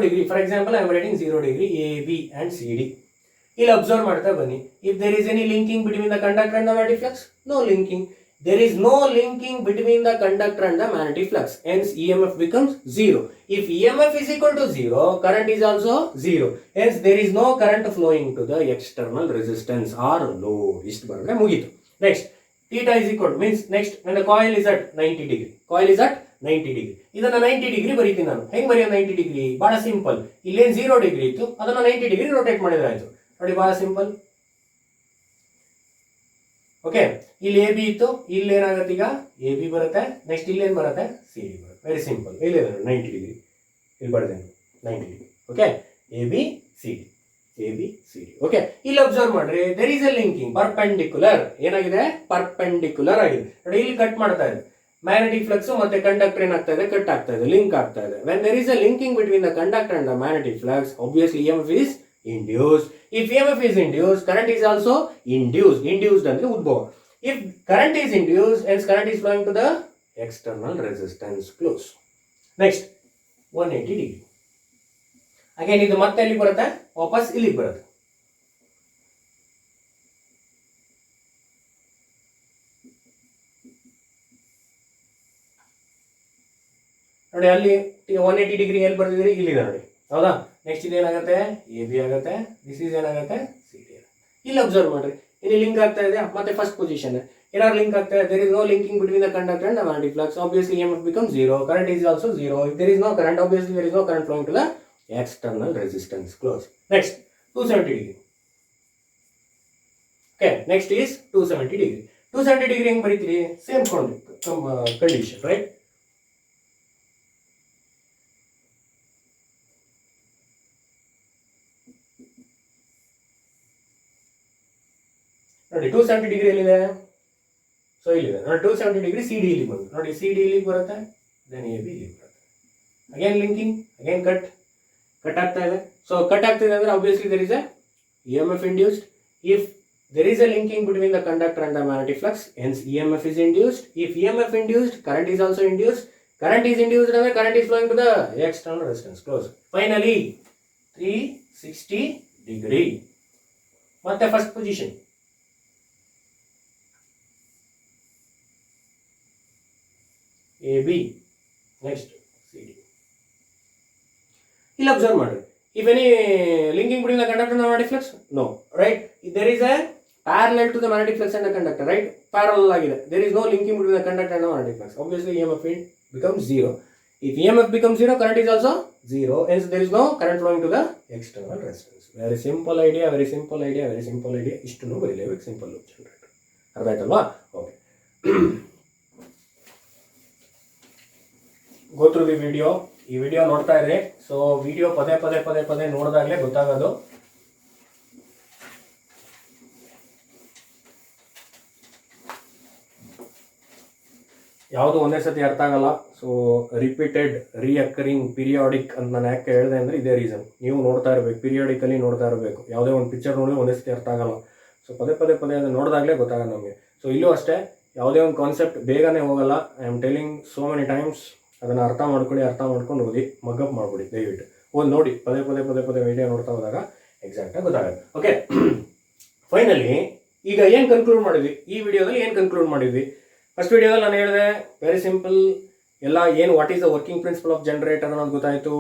degree for example I am writing 0 degree A B and C D. ಇಲ್ಲಿ ಅಬ್ಸರ್ವ್ ಮಾಡ್ತಾ ಬನ್ನಿ. If there is any linking between the conductor and the magnetic flux? No linking. There is no linking between the conductor and the magnetic flux. Hence EMF becomes 0. If EMF is equal to 0, current is also 0. Hence there is no current flowing to the external resistance or load. Istu barade mugitu. Next, theta is equal to, means next when the coil is at 90 degree. Coil is at 90 degree. Idanna 90 degree ಬರೀತೀನಿ ನಾನು. ಹೆಂಗ್ ಬರೆಯೋದು 90 degree? ಬಹಳ simple. ಇಲ್ಲೇನು 0 degree ಇತ್ತು, ಅದನ್ನ 90 degree rotate ಮಾಡಿದ್ರೆ ಆಯ್ತು. ನೋಡಿ, ಬಹಳ ಸಿಂಪಲ್. ಓಕೆ, ಇಲ್ಲಿ ಎ ಬಿ ಇತ್ತು, ಇಲ್ಲಿ ಏನಾಗುತ್ತೆ, ಈಗ ಎ ಬಿ ಬರುತ್ತೆ. ನೆಕ್ಸ್ಟ್ ಇಲ್ಲಿ ಏನು ಬರುತ್ತೆ? ಸಿ ಡಿ ಬರುತ್ತೆ. Very simple. ಇಲ್ಲಿ 90 ಡಿಗ್ರಿ ಇಲ್ಲಿ ಬರ್ತೇನೆ, 90 degree. Okay, A B C D, A B C D. Okay, ಇಲ್ಲಿ ಅಬ್ಸರ್ವ್ ಮಾಡ್ರಿ, there is a linking perpendicular. ಏನಾಗಿದೆ? ಪರ್ಪೆಂಡಿಕ್ಯುಲರ್ ಆಗಿದೆ. ನೋಡಿ, ಇಲ್ಲಿ ಕಟ್ ಮಾಡ್ತಾ ಇದೆ. ಮ್ಯಾಗ್ನೆಟಿಕ್ ಫ್ಲಕ್ಸ್ ಮತ್ತೆ ಕಂಡಕ್ಟರ್ ಏನಾಗ್ತಾ ಇದೆ? ಕಟ್ ಆಗ್ತಾ ಇದೆ, ಲಿಂಕ್ ಆಗ್ತಾ ಇದೆ. When there is a linking between the conductor and the magnetic flux, obviously EMF is induced. If EMF is induced, current is also induced. Induced ಅಂದ್ರೆ ಉದ್ಭವ. If current is induced, hence current is flowing to the external resistance close. Next 180 degree. Again ಇದು ಮತ್ತೆ ಎಲ್ಲಿ ಬರುತ್ತೆ, ವಾಪಸ್ ಇಲ್ಲಿಗೆ ಬರುತ್ತೆ. ನೋಡಿ ಅಲ್ಲಿ 180 ಡಿಗ್ರಿ ಎಲ್ಲಿ ಬರ್ತಿದ್ರಿ, ಇಲ್ಲಿದೆ ನೋಡಿ, ಹೌದಾ. ನೆಕ್ಸ್ಟ್ ಇದು ಏನಾಗುತ್ತೆ, ಎ ಬಿ ಆಗುತ್ತೆ. ದಿಸ್ ಈಸ್ ಏನಾಗುತ್ತೆ, ಸಿ ಡಿ. ಇಲ್ಲಿ ಅಬ್ಸರ್ವ್ ಮಾಡ್ರಿ, ಇಲ್ಲಿ ಲಿಂಕ್ ಆಗ್ತಾ ಇದೆ. ಮತ್ತೆ ಫಸ್ಟ್ ಪೊಸಿಷನ್ ಏನಾದ್ರು ಲಿಂಕ್ ಆಗ್ತಾ ಇದೆ, there is no linking between the conductor and the magnetic flux. Obviously EMF becomes zero, current is also zero. If there is no current, obviously there is no current flowing to the external resistance close. Next 270 degree. Okay, next is 270 degree. 270 degree ಹೆಂಗ್ ಬರೀತೀರಿ, same condition, right. ನೋಡಿ 270 degree ಎಲ್ಲಿದೆ, so ಇಲ್ಲಿದೆ ನೋಡಿ. 270 degree C D ಇಲ್ಲಿ ಬಂತು ನೋಡಿ, C D ಇಲ್ಲಿಗೆ ಬರುತ್ತೆ, ದೆನ್ ಎ ಬಿ ಇಲ್ಲಿಗೆ ಬರುತ್ತೆ. ಅಗೇನ್ ಲಿಂಕಿಂಗ್, ಅಗೇನ್ ಕಟ್ ಆಗ್ತಾ ಇದೆ. ಸೊ ಕಟ್ ಆಗ್ತಿದೆ ಅಂದ್ರೆ obviously there is A EMF induced. If there is a linking between the conductor and the magnetic flux, hence EMF is induced. If EMF induced, current is also induced. Current is induced and the current is flowing to the external resistance close. Finally 360 degree. ಮತ್ತೆ first position, AB, next CD. ಇಲ್ಲಿ observe ಮಾಡಿ, if any linking between the conductor and the magnetic flux, no, right. There is a parallel to the magnetic flux and the conductor, right, parallel ಆಗಿದೆ. There is no linking between the conductor and the magnetic flux. Obviously EMF becomes zero. If EMF becomes zero, current is also zero, hence there is no current flowing to the external resistance. Very simple idea, very simple idea, very simple idea. ಇಷ್ಟನ್ನು ಬರೀಲೇಬೇಕು, simple loop generator. ಅರ್ಥ ಆಯ್ತಲ್ವಾ? Okay, go through the video. ಈ video ನೋಡ್ತಾ ಇದ್ರಿ, so video ಪದೇ ಪದೇ ಪದೇ ಪದೇ ನೋಡಿದಾಗಲೇ ಗೊತ್ತಾಗೋದು. ಯಾವುದು ಒಂದೇ ಸತಿ ಅರ್ಥ ಆಗಲ್ಲ. ಸೊ ರಿಪೀಟೆಡ್, ರಿಅಕರಿಂಗ್, ಪೀರಿಯಾಡಿಕ್ ಅಂತ ನಾನು ಯಾಕೆ ಹೇಳಿದೆ ಅಂದರೆ ಇದೇ ರೀಸನ್. ನೀವು ನೋಡ್ತಾ ಇರಬೇಕು, ಪೀರಿಯಾಡಿಕಲಿ ನೋಡ್ತಾ ಇರಬೇಕು. ಯಾವುದೇ ಒಂದು ಪಿಕ್ಚರ್ ನೋಡಿ ಒಂದೇ ಸತಿ ಅರ್ಥ ಆಗಲ್ಲ. ಸೊ ಪದೇ ಪದೇ ಪದೇ ಅದನ್ನು ನೋಡಿದಾಗಲೇ ಗೊತ್ತಾಗಲ್ಲ ನಮಗೆ. ಸೊ ಇಲ್ಲೂ ಅಷ್ಟೇ, ಯಾವುದೇ ಒಂದು ಕಾನ್ಸೆಪ್ಟ್ ಬೇಗನೆ ಹೋಗಲ್ಲ. I am telling so many times. ಅದನ್ನು ಅರ್ಥ ಮಾಡ್ಕೊಳ್ಳಿ, ಅರ್ಥ ಮಾಡ್ಕೊಂಡು ಓದಿ, ಮಗ್ಗಪ್ ಮಾಡಿಬಿಡಿ ದಯವಿಟ್ಟು. ಓದಿ ನೋಡಿ, ಪದೇ ಪದೇ ಪದೇ ಪದೇ ವಿಡಿಯೋ ನೋಡ್ತಾ ಹೋದಾಗ ಎಕ್ಸಾಕ್ಟಾಗಿ ಗೊತ್ತಾಗುತ್ತೆ. ಓಕೆ, ಫೈನಲಿ ಈಗ ಏನು ಕನ್ಕ್ಲೂಡ್ ಮಾಡಿದ್ವಿ ಈ ವಿಡಿಯೋದಲ್ಲಿ, ಏನು ಕನ್ಕ್ಲೂಡ್ ಮಾಡಿದ್ವಿ? ಫಸ್ಟ್ ವಿಡಿಯೋದಲ್ಲಿ ನಾನು ಹೇಳಿದೆ ವೆರಿ ಸಿಂಪಲ್, ಎಲ್ಲ ಏನು what is the working principle of generator ಅನ್ನೋದು ಗೊತ್ತಾಯಿತು.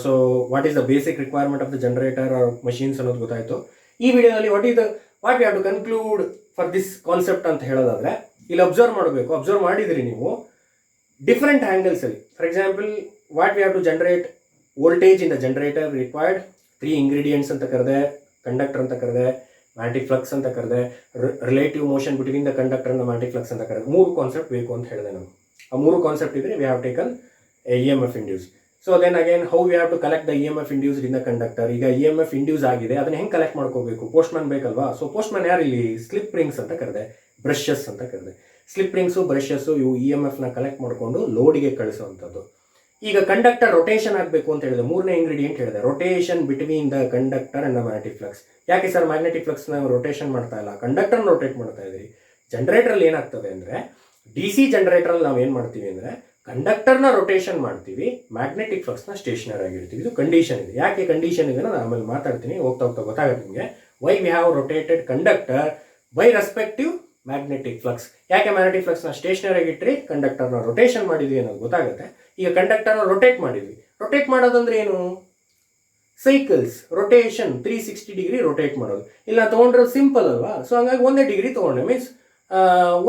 So what is the basic requirement of the generator or machines ಅನ್ನೋದು ಗೊತ್ತಾಯಿತು. ಈ ವಿಡಿಯೋದಲ್ಲಿ what we have to conclude for this concept ಅಂತ ಹೇಳೋದಾದರೆ, ಇಲ್ಲಿ ಅಬ್ಸರ್ವ್ ಮಾಡಬೇಕು. ಅಬ್ಸರ್ವ್ ಮಾಡಿದ್ರಿ ನೀವು ಡಿಫರೆಂಟ್ ಆ್ಯಂಗಲ್ಸಲ್ಲಿ. For example, what we have to generate voltage in the generator required 3 ingredients ಅಂತ ಕರೆದೆ, ಕಂಡಕ್ಟರ್ ಅಂತ ಕರೆದೆ, ಮ್ಯಾಗ್ನೆಟಿಕ್ ಫ್ಲಕ್ಸ್ ಅಂತ ಕರೆದೆ, relative motion between the conductor and magnetic flux ಅಂತ ಕರೆದೆ. 3 ಕಾನ್ಸೆಪ್ಟ್ ಬೇಕು ಅಂತ ಹೇಳಿದೆ ನಾನು. ಆ 3 ಕಾನ್ಸೆಪ್ಟ್ ಇದ್ರೆ we have taken EMF induce. So then again how we have to collect the EMF induced in the conductor. ಈಗ EMF ಇಂಡ್ಯೂಸ್ ಆಗಿದೆ, ಅದನ್ನ ಹೆಂಗೆ ಕಲೆಕ್ಟ್ ಮಾಡ್ಕೋಬೇಕು? ಪೋಸ್ಟ್ಮ್ಯಾನ್ ಬೇಕಲ್ವಾ? ಸೊ ಪೋಸ್ಟ್ಮ್ಯಾನ್ ಯಾರು ಇಲ್ಲಿ? ಸ್ಲಿಪ್ ರಿಂಗ್ಸ್ ಅಂತ ಕರೆದೆ, ಬ್ರಷಸ್ ಅಂತ ಕರೆದೆ. ಸ್ಲಿಪ್ ರಿಂಗ್ಸು, ಬ್ರಷಸ್ಸು ಇವು EMFನ ಕಲೆಕ್ಟ್ ಮಾಡಿಕೊಂಡು ಲೋಡಿಗೆ ಕಳಿಸುವಂಥದ್ದು. ಈಗ ಕಂಡಕ್ಟರ್ ರೊಟೇಷನ್ ಆಗಬೇಕು ಅಂತ ಹೇಳಿದೆ, 3ನೇ ಇಂಗ್ರೀಡಿಯೆಂಟ್ ಹೇಳಿದೆ, rotation between the conductor and the magnetic flux. ಯಾಕೆ ಸರ್ ಮ್ಯಾಗ್ನೆಟಿಕ್ ಫ್ಲಕ್ಸ್ನ ರೊಟೇಷನ್ ಮಾಡ್ತಾ ಇಲ್ಲ, ಕಂಡಕ್ಟರ್ನ ರೊಟೇಟ್ ಮಾಡ್ತಾ ಇದ್ದೀರಿ? ಜನರೇಟರಲ್ಲಿ ಏನಾಗ್ತದೆ ಅಂದರೆ, DC ಜನರೇಟರಲ್ಲಿ ನಾವು ಏನು ಮಾಡ್ತೀವಿ ಅಂದರೆ ಕಂಡಕ್ಟರ್ನ ರೊಟೇಷನ್ ಮಾಡ್ತೀವಿ, ಮ್ಯಾಗ್ನೆಟಿಕ್ ಫ್ಲಕ್ಸ್ನ ಸ್ಟೇಷನರಿ ಆಗಿರ್ತೀವಿ. ಇದು ಕಂಡೀಷನ್ ಇದೆ. ಯಾಕೆ ಕಂಡೀಷನ್ ಇದೆ ನಾನು ಆಮೇಲೆ ಮಾತಾಡ್ತೀನಿ, ಹೋಗ್ತಾ ಹೋಗ್ತಾ ಗೊತ್ತಾಗುತ್ತೆ ನಿಮಗೆ. Why we have rotated conductor by respective magnetic flux. ಯಾಕೆ ಮ್ಯಾಗ್ನೆಟಿಕ್ ಫ್ಲಕ್ಸ್ನ ಸ್ಟೇಷನರಿ ಆಗಿಟ್ರಿ, ಕಂಡಕ್ಟರ್ನ ರೊಟೇಷನ್ ಮಾಡಿದ್ವಿ ಅನ್ನೋದು ಗೊತ್ತಾಗುತ್ತೆ. ಈಗ ಕಂಡಕ್ಟರ್ನ ರೊಟೇಟ್ ಮಾಡಿದ್ವಿ. ರೊಟೇಟ್ ಮಾಡೋದಂದ್ರೆ ಏನು? ಸೈಕಲ್ಸ್, ರೊಟೇಷನ್ 360 ಡಿಗ್ರಿ ರೊಟೇಟ್ ಮಾಡೋದು. ಇಲ್ಲ ತೊಗೊಂಡ್ರೆ ಸಿಂಪಲ್ ಅಲ್ವಾ? ಸೊ ಹಂಗಾಗಿ ಒಂದೇ ಡಿಗ್ರಿ ತೊಗೊಂಡೆ, ಮೀನ್ಸ್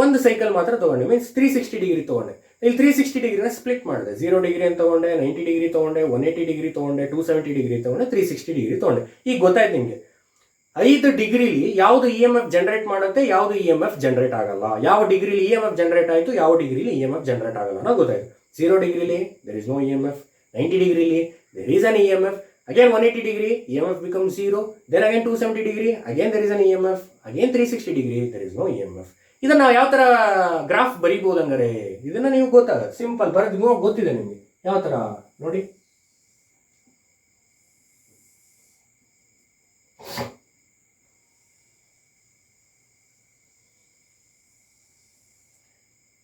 ಒಂದು ಸೈಕಲ್ ಮಾತ್ರ ತೊಗೊಂಡೆ, ಮೀನ್ಸ್ 360 ಡಿಗ್ರಿ ತೊಗೊಂಡೆ. ಇಲ್ಲಿ 360 ಡಿಗ್ರಿನ ಸ್ಪ್ಲಿಟ್ ಮಾಡಿದೆ. 0 ಡಿಗ್ರಿ ಅಂತ ತೊಗೊಂಡೆ, 90 ಡಿಗ್ರಿ ತೊಗೊಂಡೆ, 180 ಡಿಗ್ರಿ ತೊಗೊಂಡೆ, 270 ಡಿಗ್ರಿ ತೊಗೊಂಡೆ, 360 ಡಿಗ್ರಿ ತೊಗೊಂಡೆ. ಈಗ ಗೊತ್ತಾಯ್ತು ನಿಮಗೆ 5 ಡಿಗ್ರಿಲಿ ಯಾವುದು EMF ಜನರೇಟ್ ಮಾಡುತ್ತೆ, ಯಾವುದು EMF ಜನರೇಟ್ ಆಗಲ್ಲ, ಯಾವ ಡಿಗ್ರಿಲಿ EMF ಜನರೇಟ್ ಆಯಿತು, ಯಾವ ಡಿಗ್ರಿಲಿ EMF ಜನರೇಟ್ ಆಗಲ್ಲ ಅನ್ನೋದು ಗೊತ್ತಾಯ್ತು. 0 ಡಿಗ್ರಿಲಿ there is no EMF, 90 ಡಿಗ್ರಿಲಿ there is an EMF, again 180 degree EMF becomes 0, then again 270 degree again there is an EMF, again 360 degree there is no EMF. ಇದನ್ನ ನಾವು ಯಾವ ಥರ ಗ್ರಾಫ್ ಬರೀಬೋದು ಹಂಗಾರೆ? ಇದನ್ನು ನೀವು ಗೊತ್ತಾಗುತ್ತೆ, ಸಿಂಪಲ್ ಬರೋದು ಗೊತ್ತಿದೆ ನಿಮಗೆ ಯಾವ ಥರ ನೋಡಿ.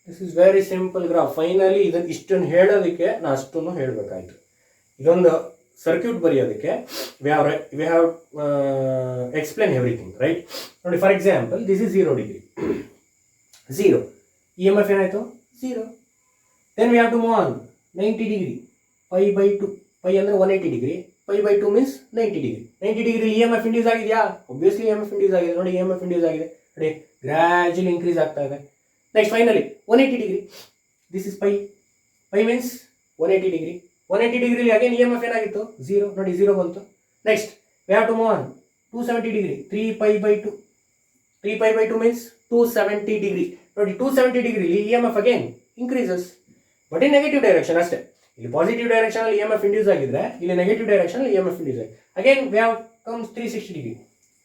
This is very simple graph. Finally ಇದನ್ನು ಇಷ್ಟನ್ನು ಹೇಳೋದಕ್ಕೆ ನಾನು ಅಷ್ಟನ್ನು ಹೇಳಬೇಕಾಯ್ತು. ಇದೊಂದು ಸರ್ಕ್ಯೂಟ್ ಬರೆಯೋದಕ್ಕೆ we have explain everything, right? ನೋಡಿ, for example this is 0 degree, 0 E M F ಏನಾಯಿತು? 0. Then we have to move on 90 degree, pi by 2, pi ಅಂದರೆ 180 degree, pi by 2 means 90 degree. 90 degree E M F induce ಆಗಿದೆಯಾ? Obviously E M F induce ಆಗಿದೆ. ನೋಡಿ, E M F induce ಆಗಿದೆ, ನೋಡಿ gradually increase ಆಗ್ತಾ ಇದೆ. Next finally 180 degree, this is pi, pi means 180 degree. 180 ಡಿಗ್ರಿಲಿ again E M F ಏನಾಗಿತ್ತು? 0. ನೋಡಿ 0 ಬಂತು. Next we have to move on 270 degree, 3 pi by 2, 3 pi by 2 means 270 degree. ನೋಡಿ 270 ಡಿಗ್ರಿಲಿ E M F again increases, but in negative direction ಅಷ್ಟೇ. ಇಲ್ಲಿ positive direction ಅಲ್ಲಿ E M F induce ಆಗಿದ್ರೆ, ಇಲ್ಲಿ ನೆಗೆಟಿವ್ ಡೈರೆಕ್ಷನ್ ಅಲ್ಲಿ ಇ ಎಮ್ ಎಫ್ ಇಂಡ್ಯೂಸ್ ಆಗಿದೆ. Again we have comes 360 degree,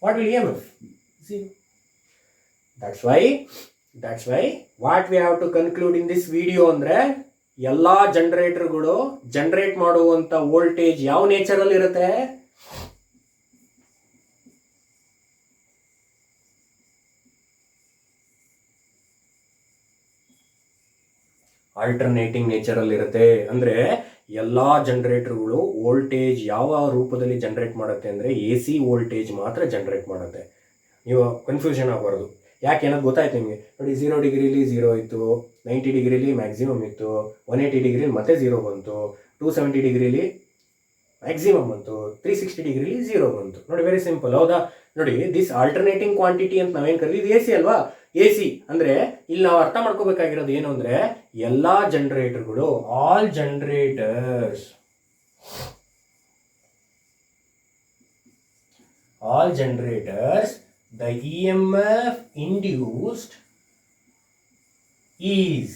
what will E M F? 0. That's why what we have to conclude in this video ಅಂದ್ರೆ ಎಲ್ಲ ಜನರೇಟರ್ಗಳು generate ಮಾಡುವಂತ voltage ಯಾವ nature ಅಲ್ಲಿ ಇರುತ್ತೆ? ಆಲ್ಟರ್ನೇಟಿಂಗ್ ನೇಚರ್ ಅಲ್ಲಿ ಇರುತ್ತೆ. ಅಂದ್ರೆ ಎಲ್ಲಾ ಜನರೇಟರ್ಗಳು ವೋಲ್ಟೇಜ್ ಯಾವ ರೂಪದಲ್ಲಿ ಜನರೇಟ್ ಮಾಡುತ್ತೆ ಅಂದ್ರೆ AC ವೋಲ್ಟೇಜ್ ಮಾತ್ರ ಜನರೇಟ್ ಮಾಡುತ್ತೆ. ನೀವು ಕನ್ಫ್ಯೂಷನ್ ಆಗಬಾರ್ದು. ಯಾಕೆ ಅನ್ನೋದು ಗೊತ್ತಾಯ್ತು ನಿಮಗೆ. ನೋಡಿ 0 ಡಿಗ್ರಿಲಿ 0 ಇತ್ತು, 90 ಡಿಗ್ರಿಲಿ ಮ್ಯಾಕ್ಸಿಮಮ್ ಇತ್ತು, 180 ಡಿಗ್ರಿಲಿ ಮತ್ತೆ 0 ಬಂತು, 270 ಡಿಗ್ರಿಲಿ ಮ್ಯಾಕ್ಸಿಮಮ್ ಬಂತು, 360 ಡಿಗ್ರಿಲಿ 0 ಬಂತು. ನೋಡಿ ವೆರಿ ಸಿಂಪಲ್, ಹೌದಾ? ನೋಡಿ ದಿಸ್ ಆಲ್ಟರ್ನೇಟಿಂಗ್ ಕ್ವಾಂಟಿಟಿ ಅಂತ ನಾವೇನು ಕರೀತೀವಿ, AC ಅಲ್ವಾ? AC ಅಂದ್ರೆ ಇಲ್ಲಿ ನಾವು ಅರ್ಥ ಮಾಡ್ಕೋಬೇಕಾಗಿರೋದು ಏನು ಅಂದ್ರೆ ಎಲ್ಲಾ ಜನರೇಟರ್ಗಳು, all generators the EMF induced is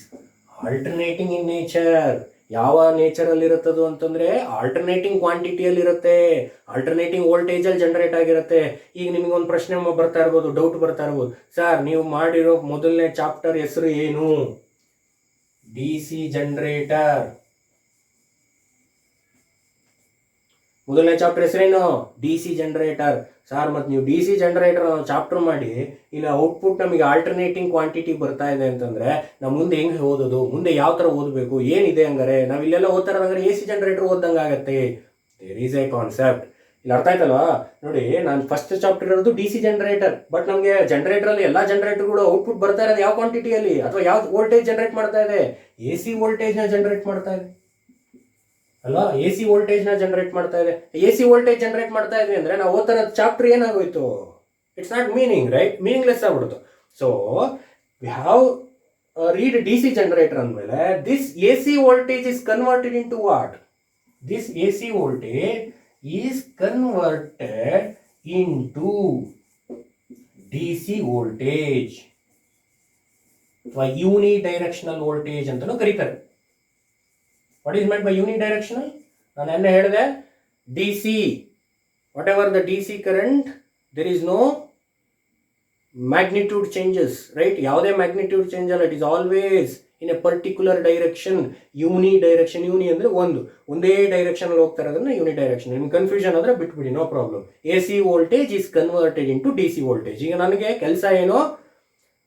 alternating in nature. ಯಾವ ನೇಚರ್ ಅಲ್ಲಿ ಇರುತ್ತದು ಅಂತಂದ್ರೆ ಆಲ್ಟರ್ನೇಟಿಂಗ್ ಕ್ವಾಂಟಿಟಿಯಲ್ಲಿ ಇರುತ್ತೆ, ಆಲ್ಟರ್ನೇಟಿಂಗ್ ವೋಲ್ಟೇಜ್ ಅಲ್ಲಿ ಜನರೇಟ್ ಆಗಿರುತ್ತೆ. ಈಗ ನಿಮಗೆ ಒಂದು ಪ್ರಶ್ನೆ ಬರ್ತಾ ಇರ್ಬೋದು, ಡೌಟ್ ಬರ್ತಾ ಇರ್ಬೋದು, ಸರ್ ನೀವು ಮಾಡಿರೋ ಮೊದಲನೇ ಚಾಪ್ಟರ್ ಹೆಸರು ಏನು? DC generator. ಮೊದಲನೇ ಚಾಪ್ಟರ್ ಹೆಸರೇನು? DC generator. ಸರ್ ಮತ್ತೆ ನೀವು DC ಜನರೇಟರ್ ಚಾಪ್ಟರ್ ಮಾಡಿ ಇಲ್ಲ ಔಟ್ಪುಟ್ ನಮಗೆ ಆಲ್ಟರ್ನೇಟಿಂಗ್ ಕ್ವಾಂಟಿಟಿ ಬರ್ತಾ ಇದೆ ಅಂತಂದ್ರೆ ನಾವು ಮುಂದೆ ಹೆಂಗೆ ಓದೋದು, ಮುಂದೆ ಯಾವ ಥರ ಓದಬೇಕು, ಏನಿದೆ ಹಂಗಾರೆ? ನಾವು ಇಲ್ಲೆಲ್ಲ ಓದ್ತಾರಂದ್ರೆ AC ಜನರೇಟರ್ ಓದ್ದಂಗೆ ಆಗತ್ತೆ. There is a concept. ಇಲ್ಲಿ ಅರ್ಥ ಆಯ್ತಲ್ವಾ? ನೋಡಿ, ನಾನು ಫಸ್ಟ್ ಚಾಪ್ಟರ್ ಇರೋದು DC ಜನರೇಟರ್, ಬಟ್ ನಮಗೆ ಜನರೇಟರ್ ಅಲ್ಲಿ ಎಲ್ಲ ಜನರೇಟರ್ಗಳು ಔಟ್ಪುಟ್ ಬರ್ತಾ ಇರೋದು ಯಾವ ಕ್ವಾಂಟಿಟಿಯಲ್ಲಿ ಅಥವಾ ಯಾವ ವೋಲ್ಟೇಜ್ ಜನರೇಟ್ ಮಾಡ್ತಾ ಇದೆ? AC ವೋಲ್ಟೇಜ್ನ ಜನರೇಟ್ ಮಾಡ್ತಾ ಇದೆ ಅಲ್ವಾ? AC ವೋಲ್ಟೇಜ್ನ ಜನರೇಟ್ ಮಾಡ್ತಾ ಇದೆ. AC ವೋಲ್ಟೇಜ್ ಜನರೇಟ್ ಮಾಡ್ತಾ ಇದ್ವಿ ಅಂದ್ರೆ ನಾವು ಓದ್ತಾರ ಚಾಪ್ಟರ್ ಏನಾಗೋಯ್ತು? It's not meaning, right? Meaningless ಆಗ್ಬಿಡ್ತು. So we have read DC generator ಅಂದಮೇಲೆ this AC voltage is converted into what? This AC voltage is converted into DC voltage ಅಥವಾ unidirectional voltage ಅಂತಲೂ ಕರೀತಾರೆ. What is meant by unidirectional? ನಾನು ಎನ್ನೆ ಹೇಳಿದೆ, DC, whatever the DC current, there is no magnitude changes, right? ಯಾವುದೇ magnitude change ಅಲ್ಲ, it is always in a particular direction. Unidirection, uni ಅಂದರೆ ಒಂದೇ ಡೈರೆಕ್ಷನ್ ಅಲ್ಲಿ ಹೋಗ್ತಾ ಇರೋದನ್ನ ಯೂನಿಡೈರೆಕ್ಷನ್. ನಿಮ್ಗೆ ಕನ್ಫ್ಯೂಷನ್ ಆದರೆ ಬಿಟ್ಬಿಡಿ, no problem. AC voltage is converted into DC voltage. ಈಗ ನನಗೆ ಕೆಲಸ ಏನು?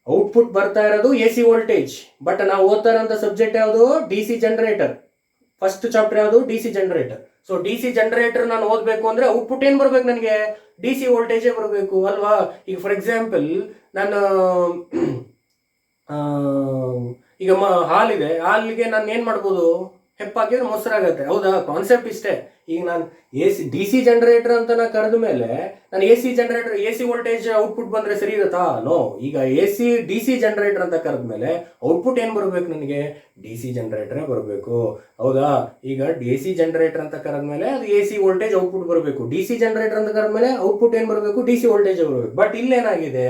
ಔಟ್ಪುಟ್ ಬರ್ತಾ ಇರೋದು AC ವೋಲ್ಟೇಜ್, ಬಟ್ ನಾವು ಓದ್ತಾ ಇರೋಂಥ ಸಬ್ಜೆಕ್ಟ್ ಯಾವುದು? DC generator. ಫಸ್ಟ್ ಚಾಪ್ಟರ್ ಯಾವುದು? DC generator. So DC generator ನಾನು ಓದಬೇಕು ಅಂದ್ರೆ ಔಟ್ಪುಟ್ ಏನು ಬರಬೇಕು ನನಗೆ? DC ವೋಲ್ಟೇಜೇ ಬರಬೇಕು ಅಲ್ವಾ? ಈಗ ಫಾರ್ ಎಕ್ಸಾಂಪಲ್ ನಾನು ಈಗ ಹಾಲಿದೆ, ಹಾಲಿಗೆ ನಾನು ಏನು ಮಾಡ್ಬೋದು? ಹೆಪ್ಪಾಕಿದ್ರೆ ಮೊಸರಾಗತ್ತೆ, ಹೌದಾ? ಕಾನ್ಸೆಪ್ಟ್ ಇಷ್ಟೇ. ಈಗ ನಾನು DC ಜನರೇಟರ್ ಅಂತ ನಾನು ಕರೆದ ಮೇಲೆ ನಾನು AC ವೋಲ್ಟೇಜ್ ಔಟ್ಪುಟ್ ಬಂದರೆ ಸರಿ ಇರುತ್ತಾ? ನೋ. ಈಗ DC ಜನರೇಟರ್ ಅಂತ ಕರೆದ ಮೇಲೆ ಔಟ್ಪುಟ್ ಏನು ಬರಬೇಕು ನನಗೆ? DC ಜನರೇಟರೇ ಬರಬೇಕು, ಹೌದಾ? ಈಗ DC ಜನರೇಟರ್ ಅಂತ ಕರೆದ ಮೇಲೆ ಅದು AC ವೋಲ್ಟೇಜ್ ಔಟ್ಪುಟ್ ಬರಬೇಕು. DC ಜನರೇಟರ್ ಅಂತ ಕರೆದ ಮೇಲೆ ಔಟ್ಪುಟ್ ಏನು ಬರಬೇಕು? DC ವೋಲ್ಟೇಜ್ ಬರಬೇಕು. ಬಟ್ ಇಲ್ಲೇನಾಗಿದೆ,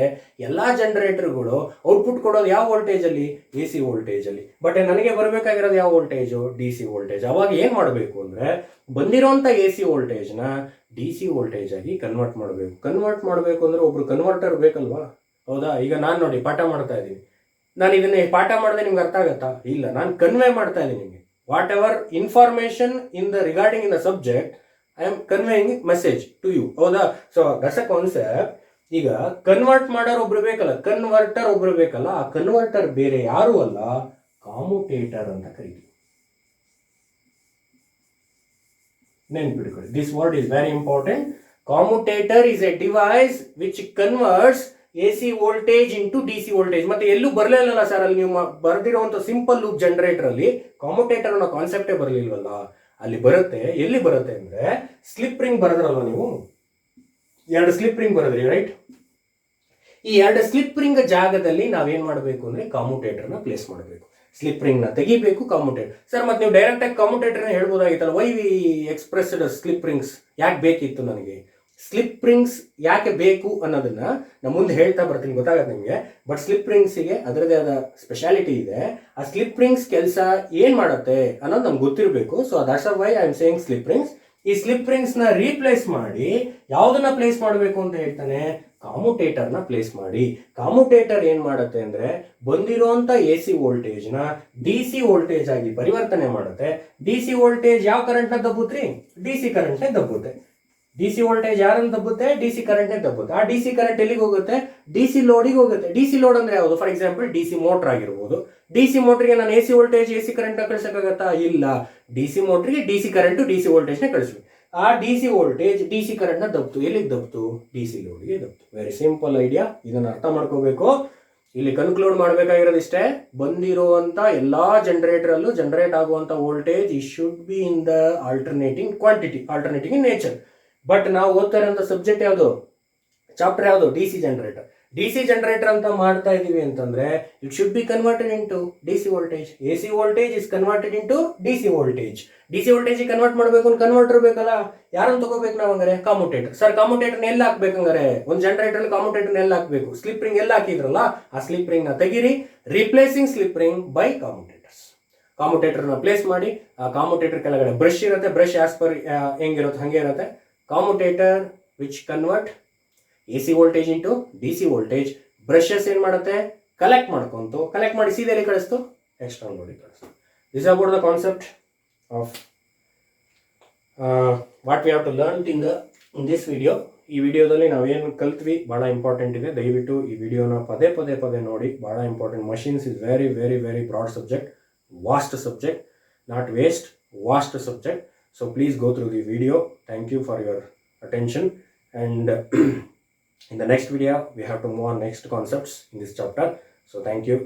ಎಲ್ಲ ಜನರೇಟರ್ಗಳು ಔಟ್ಪುಟ್ ಕೊಡೋದು ಯಾವ ವೋಲ್ಟೇಜಲ್ಲಿ? AC ವೋಲ್ಟೇಜಲ್ಲಿ. ಬಟ್ ನನಗೆ ಬರಬೇಕಾಗಿರೋದು ಯಾವ ವೋಲ್ಟೇಜು? DC voltage. ಅವಾಗ ಏನು ಮಾಡಬೇಕು ಅಂದರೆ ಬಂದಿರೋಂಥ AC ವೋಲ್ಟೇಜ್ನ DC ವೋಲ್ಟೇಜ್ ಆಗಿ ಕನ್ವರ್ಟ್ ಮಾಡಬೇಕು ಅಂದರೆ ಒಬ್ರು ಕನ್ವರ್ಟರ್ ಬೇಕಲ್ವಾ, ಹೌದಾ? ಈಗ ನಾನು ನೋಡಿ ಪಾಠ ಮಾಡ್ತಾ ಇದ್ದೀನಿ, ನಾನು ಇದನ್ನ ಪಾಠ ಮಾಡಿದ್ರೆ ನಿಮ್ಗೆ ಅರ್ಥ ಆಗತ್ತಾ? ಇಲ್ಲ, ನಾನು ಕನ್ವೆ ಮಾಡ್ತಾ ಇದ್ದೀನಿ ನಿಮಗೆ. Whatever information regarding in the subject, I am conveying message to you, ಹೌದಾ? So that's a concept. ಈಗ ಕನ್ವರ್ಟ್ ಮಾಡೋರು ಒಬ್ರು ಬೇಕಲ್ಲ, ಕನ್ವರ್ಟರ್ ಒಬ್ರು ಬೇಕಲ್ಲ. ಆ ಕನ್ವರ್ಟರ್ ಬೇರೆ ಯಾರು ಅಲ್ಲ, ಕಾಮುಟೇಟರ್ ಅಂತ ಕರಿತೀವಿ. ನೆನ್ಪಿಟ್ಕೊಳ್ಳಿ, this word is very important. ಕಾಮುಟೇಟರ್ is A device which converts AC voltage into DC voltage. ಮತ್ತೆ ಎಲ್ಲೂ ಬರಲಿಲ್ಲಲ್ಲ ಸರ್, ಅಲ್ಲಿ ನೀವು ಬರೆದಿರುವಂತ ಸಿಂಪಲ್ ಲೂಪ್ ಜನರೇಟರ್ ಅಲ್ಲಿ ಕಾಮುಟೇಟರ್ ಅನ್ನೋ ಕಾನ್ಸೆಪ್ಟೇ ಬರಲಿಲ್ವಲ್ಲ. ಅಲ್ಲಿ ಬರುತ್ತೆ. ಎಲ್ಲಿ ಬರುತ್ತೆ ಅಂದ್ರೆ ಸ್ಲಿಪ್ ರಿಂಗ್ ಬರೆದ್ರಲ್ವ ನೀವು, 2 ಸ್ಲಿಪ್ ರಿಂಗ್ ಬರೆದ್ರಿ ರೈಟ್. ಈ 2 ಸ್ಲಿಪ್ ರಿಂಗ್ ಜಾಗದಲ್ಲಿ ನಾವೇನ್ ಮಾಡಬೇಕು ಅಂದ್ರೆ ಕಾಮುಟೇಟರ್ನ ಪ್ಲೇಸ್ ಮಾಡಬೇಕು. ಸ್ಲಿಪ್ ರಿಂಗ್ ನ ತೆಗಿಬೇಕು, ಕಾಮುಟೇಟರ್. ಸರ್ ಮತ್ತೆ ನೀವು ಡೈರೆಕ್ಟ್ ಆಗಿ ಕಾಮುಟೇಟರ್ ಹೇಳ್ಬೋದಾಗಿತ್ತಲ್ಲ, why we expressed slip rings, ಯಾಕೆ ಬೇಕಿತ್ತು ನನಗೆ ಸ್ಲಿಪ್ ರಿಂಗ್ಸ್ ಯಾಕೆ ಬೇಕು ಅನ್ನೋದನ್ನ ನಾನು ಮುಂದೆ ಹೇಳ್ತಾ ಬರ್ತೀನಿ, ಗೊತ್ತಾಗತ್ತೆ ನಿಮಗೆ. ಬಟ್ ಸ್ಲಿಪ್ ರಿಂಗ್ಸಿಗೆ ಅದರದೇ ಆದ ಸ್ಪೆಷಾಲಿಟಿ ಇದೆ. ಆ ಸ್ಲಿಪ್ ರಿಂಗ್ಸ್ ಕೆಲಸ ಏನ್ ಮಾಡುತ್ತೆ ಅನ್ನೋದು ನಮ್ಗೆ ಗೊತ್ತಿರಬೇಕು. So that's why I am saying slip rings. ಈ ಸ್ಲಿಪ್ ರಿಂಗ್ಸ್ ನ ರೀಪ್ಲೇಸ್ ಮಾಡಿ ಯಾವ್ದನ್ನ ಪ್ಲೇಸ್ ಮಾಡಬೇಕು ಅಂತ ಹೇಳ್ತಾನೆ, ಕಾಮುಟೇಟರ್ನ ಪ್ಲೇಸ್ ಮಾಡಿ. ಕಾಮುಟೇಟರ್ ಏನ್ ಮಾಡುತ್ತೆ ಅಂದ್ರೆ ಬಂದಿರುವಂತ AC ವೋಲ್ಟೇಜ್ ನ DC ವೋಲ್ಟೇಜ್ ಆಗಿ ಪರಿವರ್ತನೆ ಮಾಡುತ್ತೆ. DC ವೋಲ್ಟೇಜ್ ಯಾವ ಕರೆಂಟ್ ನ ದಬ್ಬುತ್ರಿ, DC ಕರೆಂಟ್ ನೇ ದಬ್ಬುತ್ತೆ. DC ವೋಲ್ಟೇಜ್ ಯಾರನ್ನು ದಬ್ಬುತ್ತೆ, DC ಕರೆಂಟ್ ನೇ ದಬ್ಬುತ್ತೆ. ಆ DC ಕರೆಂಟ್ ಎಲ್ಲಿಗೆ ಹೋಗುತ್ತೆ, DC ಲೋಡಿಗೆ ಹೋಗುತ್ತೆ. DC ಲೋಡ್ ಅಂದ್ರೆ ಯಾವುದು, ಫಾರ್ ಎಕ್ಸಾಂಪಲ್ DC ಮೋಟರ್ ಆಗಿರ್ಬೋದು. DC ಮೋಟರ್ಗೆ ನಾನು AC ವೋಲ್ಟೇಜ್ AC ಕರೆಂಟ್ ನ ಕಳಿಸಕ್ಕಾಗತ್ತಾ, ಇಲ್ಲ. DC ಮೋಟರ್ಗೆ DC current DC voltage ನ ಕಳಿಸ್ಬೇಕು. ಆ DC ವೋಲ್ಟೇಜ್ DC ಕರೆಂಟ್ ನ ದಬ್ತು, ಎಲ್ಲಿಗೆ ದಬ್ತು, DC ಲೋಡ್ಗೆ ದಬ್ತು. ವೆರಿ ಸಿಂಪಲ್ ಐಡಿಯಾ, ಇದನ್ನ ಅರ್ಥ ಮಾಡ್ಕೋಬೇಕು. ಇಲ್ಲಿ ಕನ್ಕ್ಲೂಡ್ ಮಾಡಬೇಕಾಗಿರೋದಿಷ್ಟೇ, ಬಂದಿರುವಂತ ಎಲ್ಲಾ ಜನರೇಟರ್ ಅಲ್ಲೂ ಜನರೇಟ್ ಆಗುವಂತ ವೋಲ್ಟೇಜ್ ಈ should be in the alternating quantity, alternating in nature. But ನಾವು ಓದ್ತಾ ಇರೋಂಥ ಸಬ್ಜೆಕ್ಟ್ ಯಾವುದು, ಚಾಪ್ಟರ್ ಯಾವುದು, DC ಜನರೇಟರ್. DC ಜನರೇಟರ್ ಅಂತ ಮಾಡ್ತಾ ಇದೀವಿ ಅಂತಂದ್ರೆ it should be converted into DC voltage. AC voltage is converted into DC voltage. DC voltage convert ಮಾಡಬೇಕು ಅಂತ ಕನ್ವರ್ಟರ್ ಬೇಕಲ್ಲ, ಯಾರನ್ನು ತಗೋಬೇಕು ನಾವು ಹಂಗಾರೆ, ಕಾಮುಟೇಟರ್. ಸರ್ ಕಾಮುಟೇಟರ್ನ ಎಲ್ಲ ಹಾಕ್ಬೇಕಂಗಾರೆ, ಒಂದು ಜನರೇಟರ್ ಕಾಮುಟೇಟರ್ನ ಎಲ್ಲ ಹಾಕ್ಬೇಕು. ಸ್ಲಿಪ್ ರಿಂಗ್ ಎಲ್ಲ ಹಾಕಿದ್ರಲ್ಲ, ಆ ಸ್ಲಿಪ್ ರಿಂಗ್ ನ ತೆಗಿರಿ, replacing slip ring by commutators. ಕಾಮುಟೇಟರ್ನ ಪ್ಲೇಸ್ ಮಾಡಿ. ಆ ಕಾಮುಟೇಟರ್ ಕೆಳಗಡೆ ಬ್ರಷ್ ಇರುತ್ತೆ, ಬ್ರಷ್ ಆಸ್ ಪರ್ ಹೆಂಗಿರುತ್ತೆ ಹಂಗೆ ಇರುತ್ತೆ. Commutator which convert AC voltage into DC voltage. Brushes ಏನ್ ಮಾಡುತ್ತೆ, ಕಲೆಕ್ಟ್ ಮಾಡ್ಕೊಂತು, ಕಲೆಕ್ಟ್ ಮಾಡಿ ಸೀದೆಯಲ್ಲಿ ಕಳಿಸ್ತು, ಎಕ್ಸ್ಟರ್ನಲ್ ಲೋಡಿಗೆ ಕಳಿಸ್ತು. This about the concept of what we have to learn in this video. ಈ ವಿಡಿಯೋದಲ್ಲಿ ನಾವೇನು ಕಲ್ತ್ವಿ ಭಾಳ ಇಂಪಾರ್ಟೆಂಟ್ ಇದೆ. ದಯವಿಟ್ಟು ಈ ವಿಡಿಯೋನ ಪದೇ ಪದೇ ಪದೇ ನೋಡಿ, ಭಾಳ important. Machines is very very very broad subject, vast subject, not waste, vast subject. So please go through the video. Thank you for your attention, and in the next video we have to move on next concepts in this chapter. So thank you.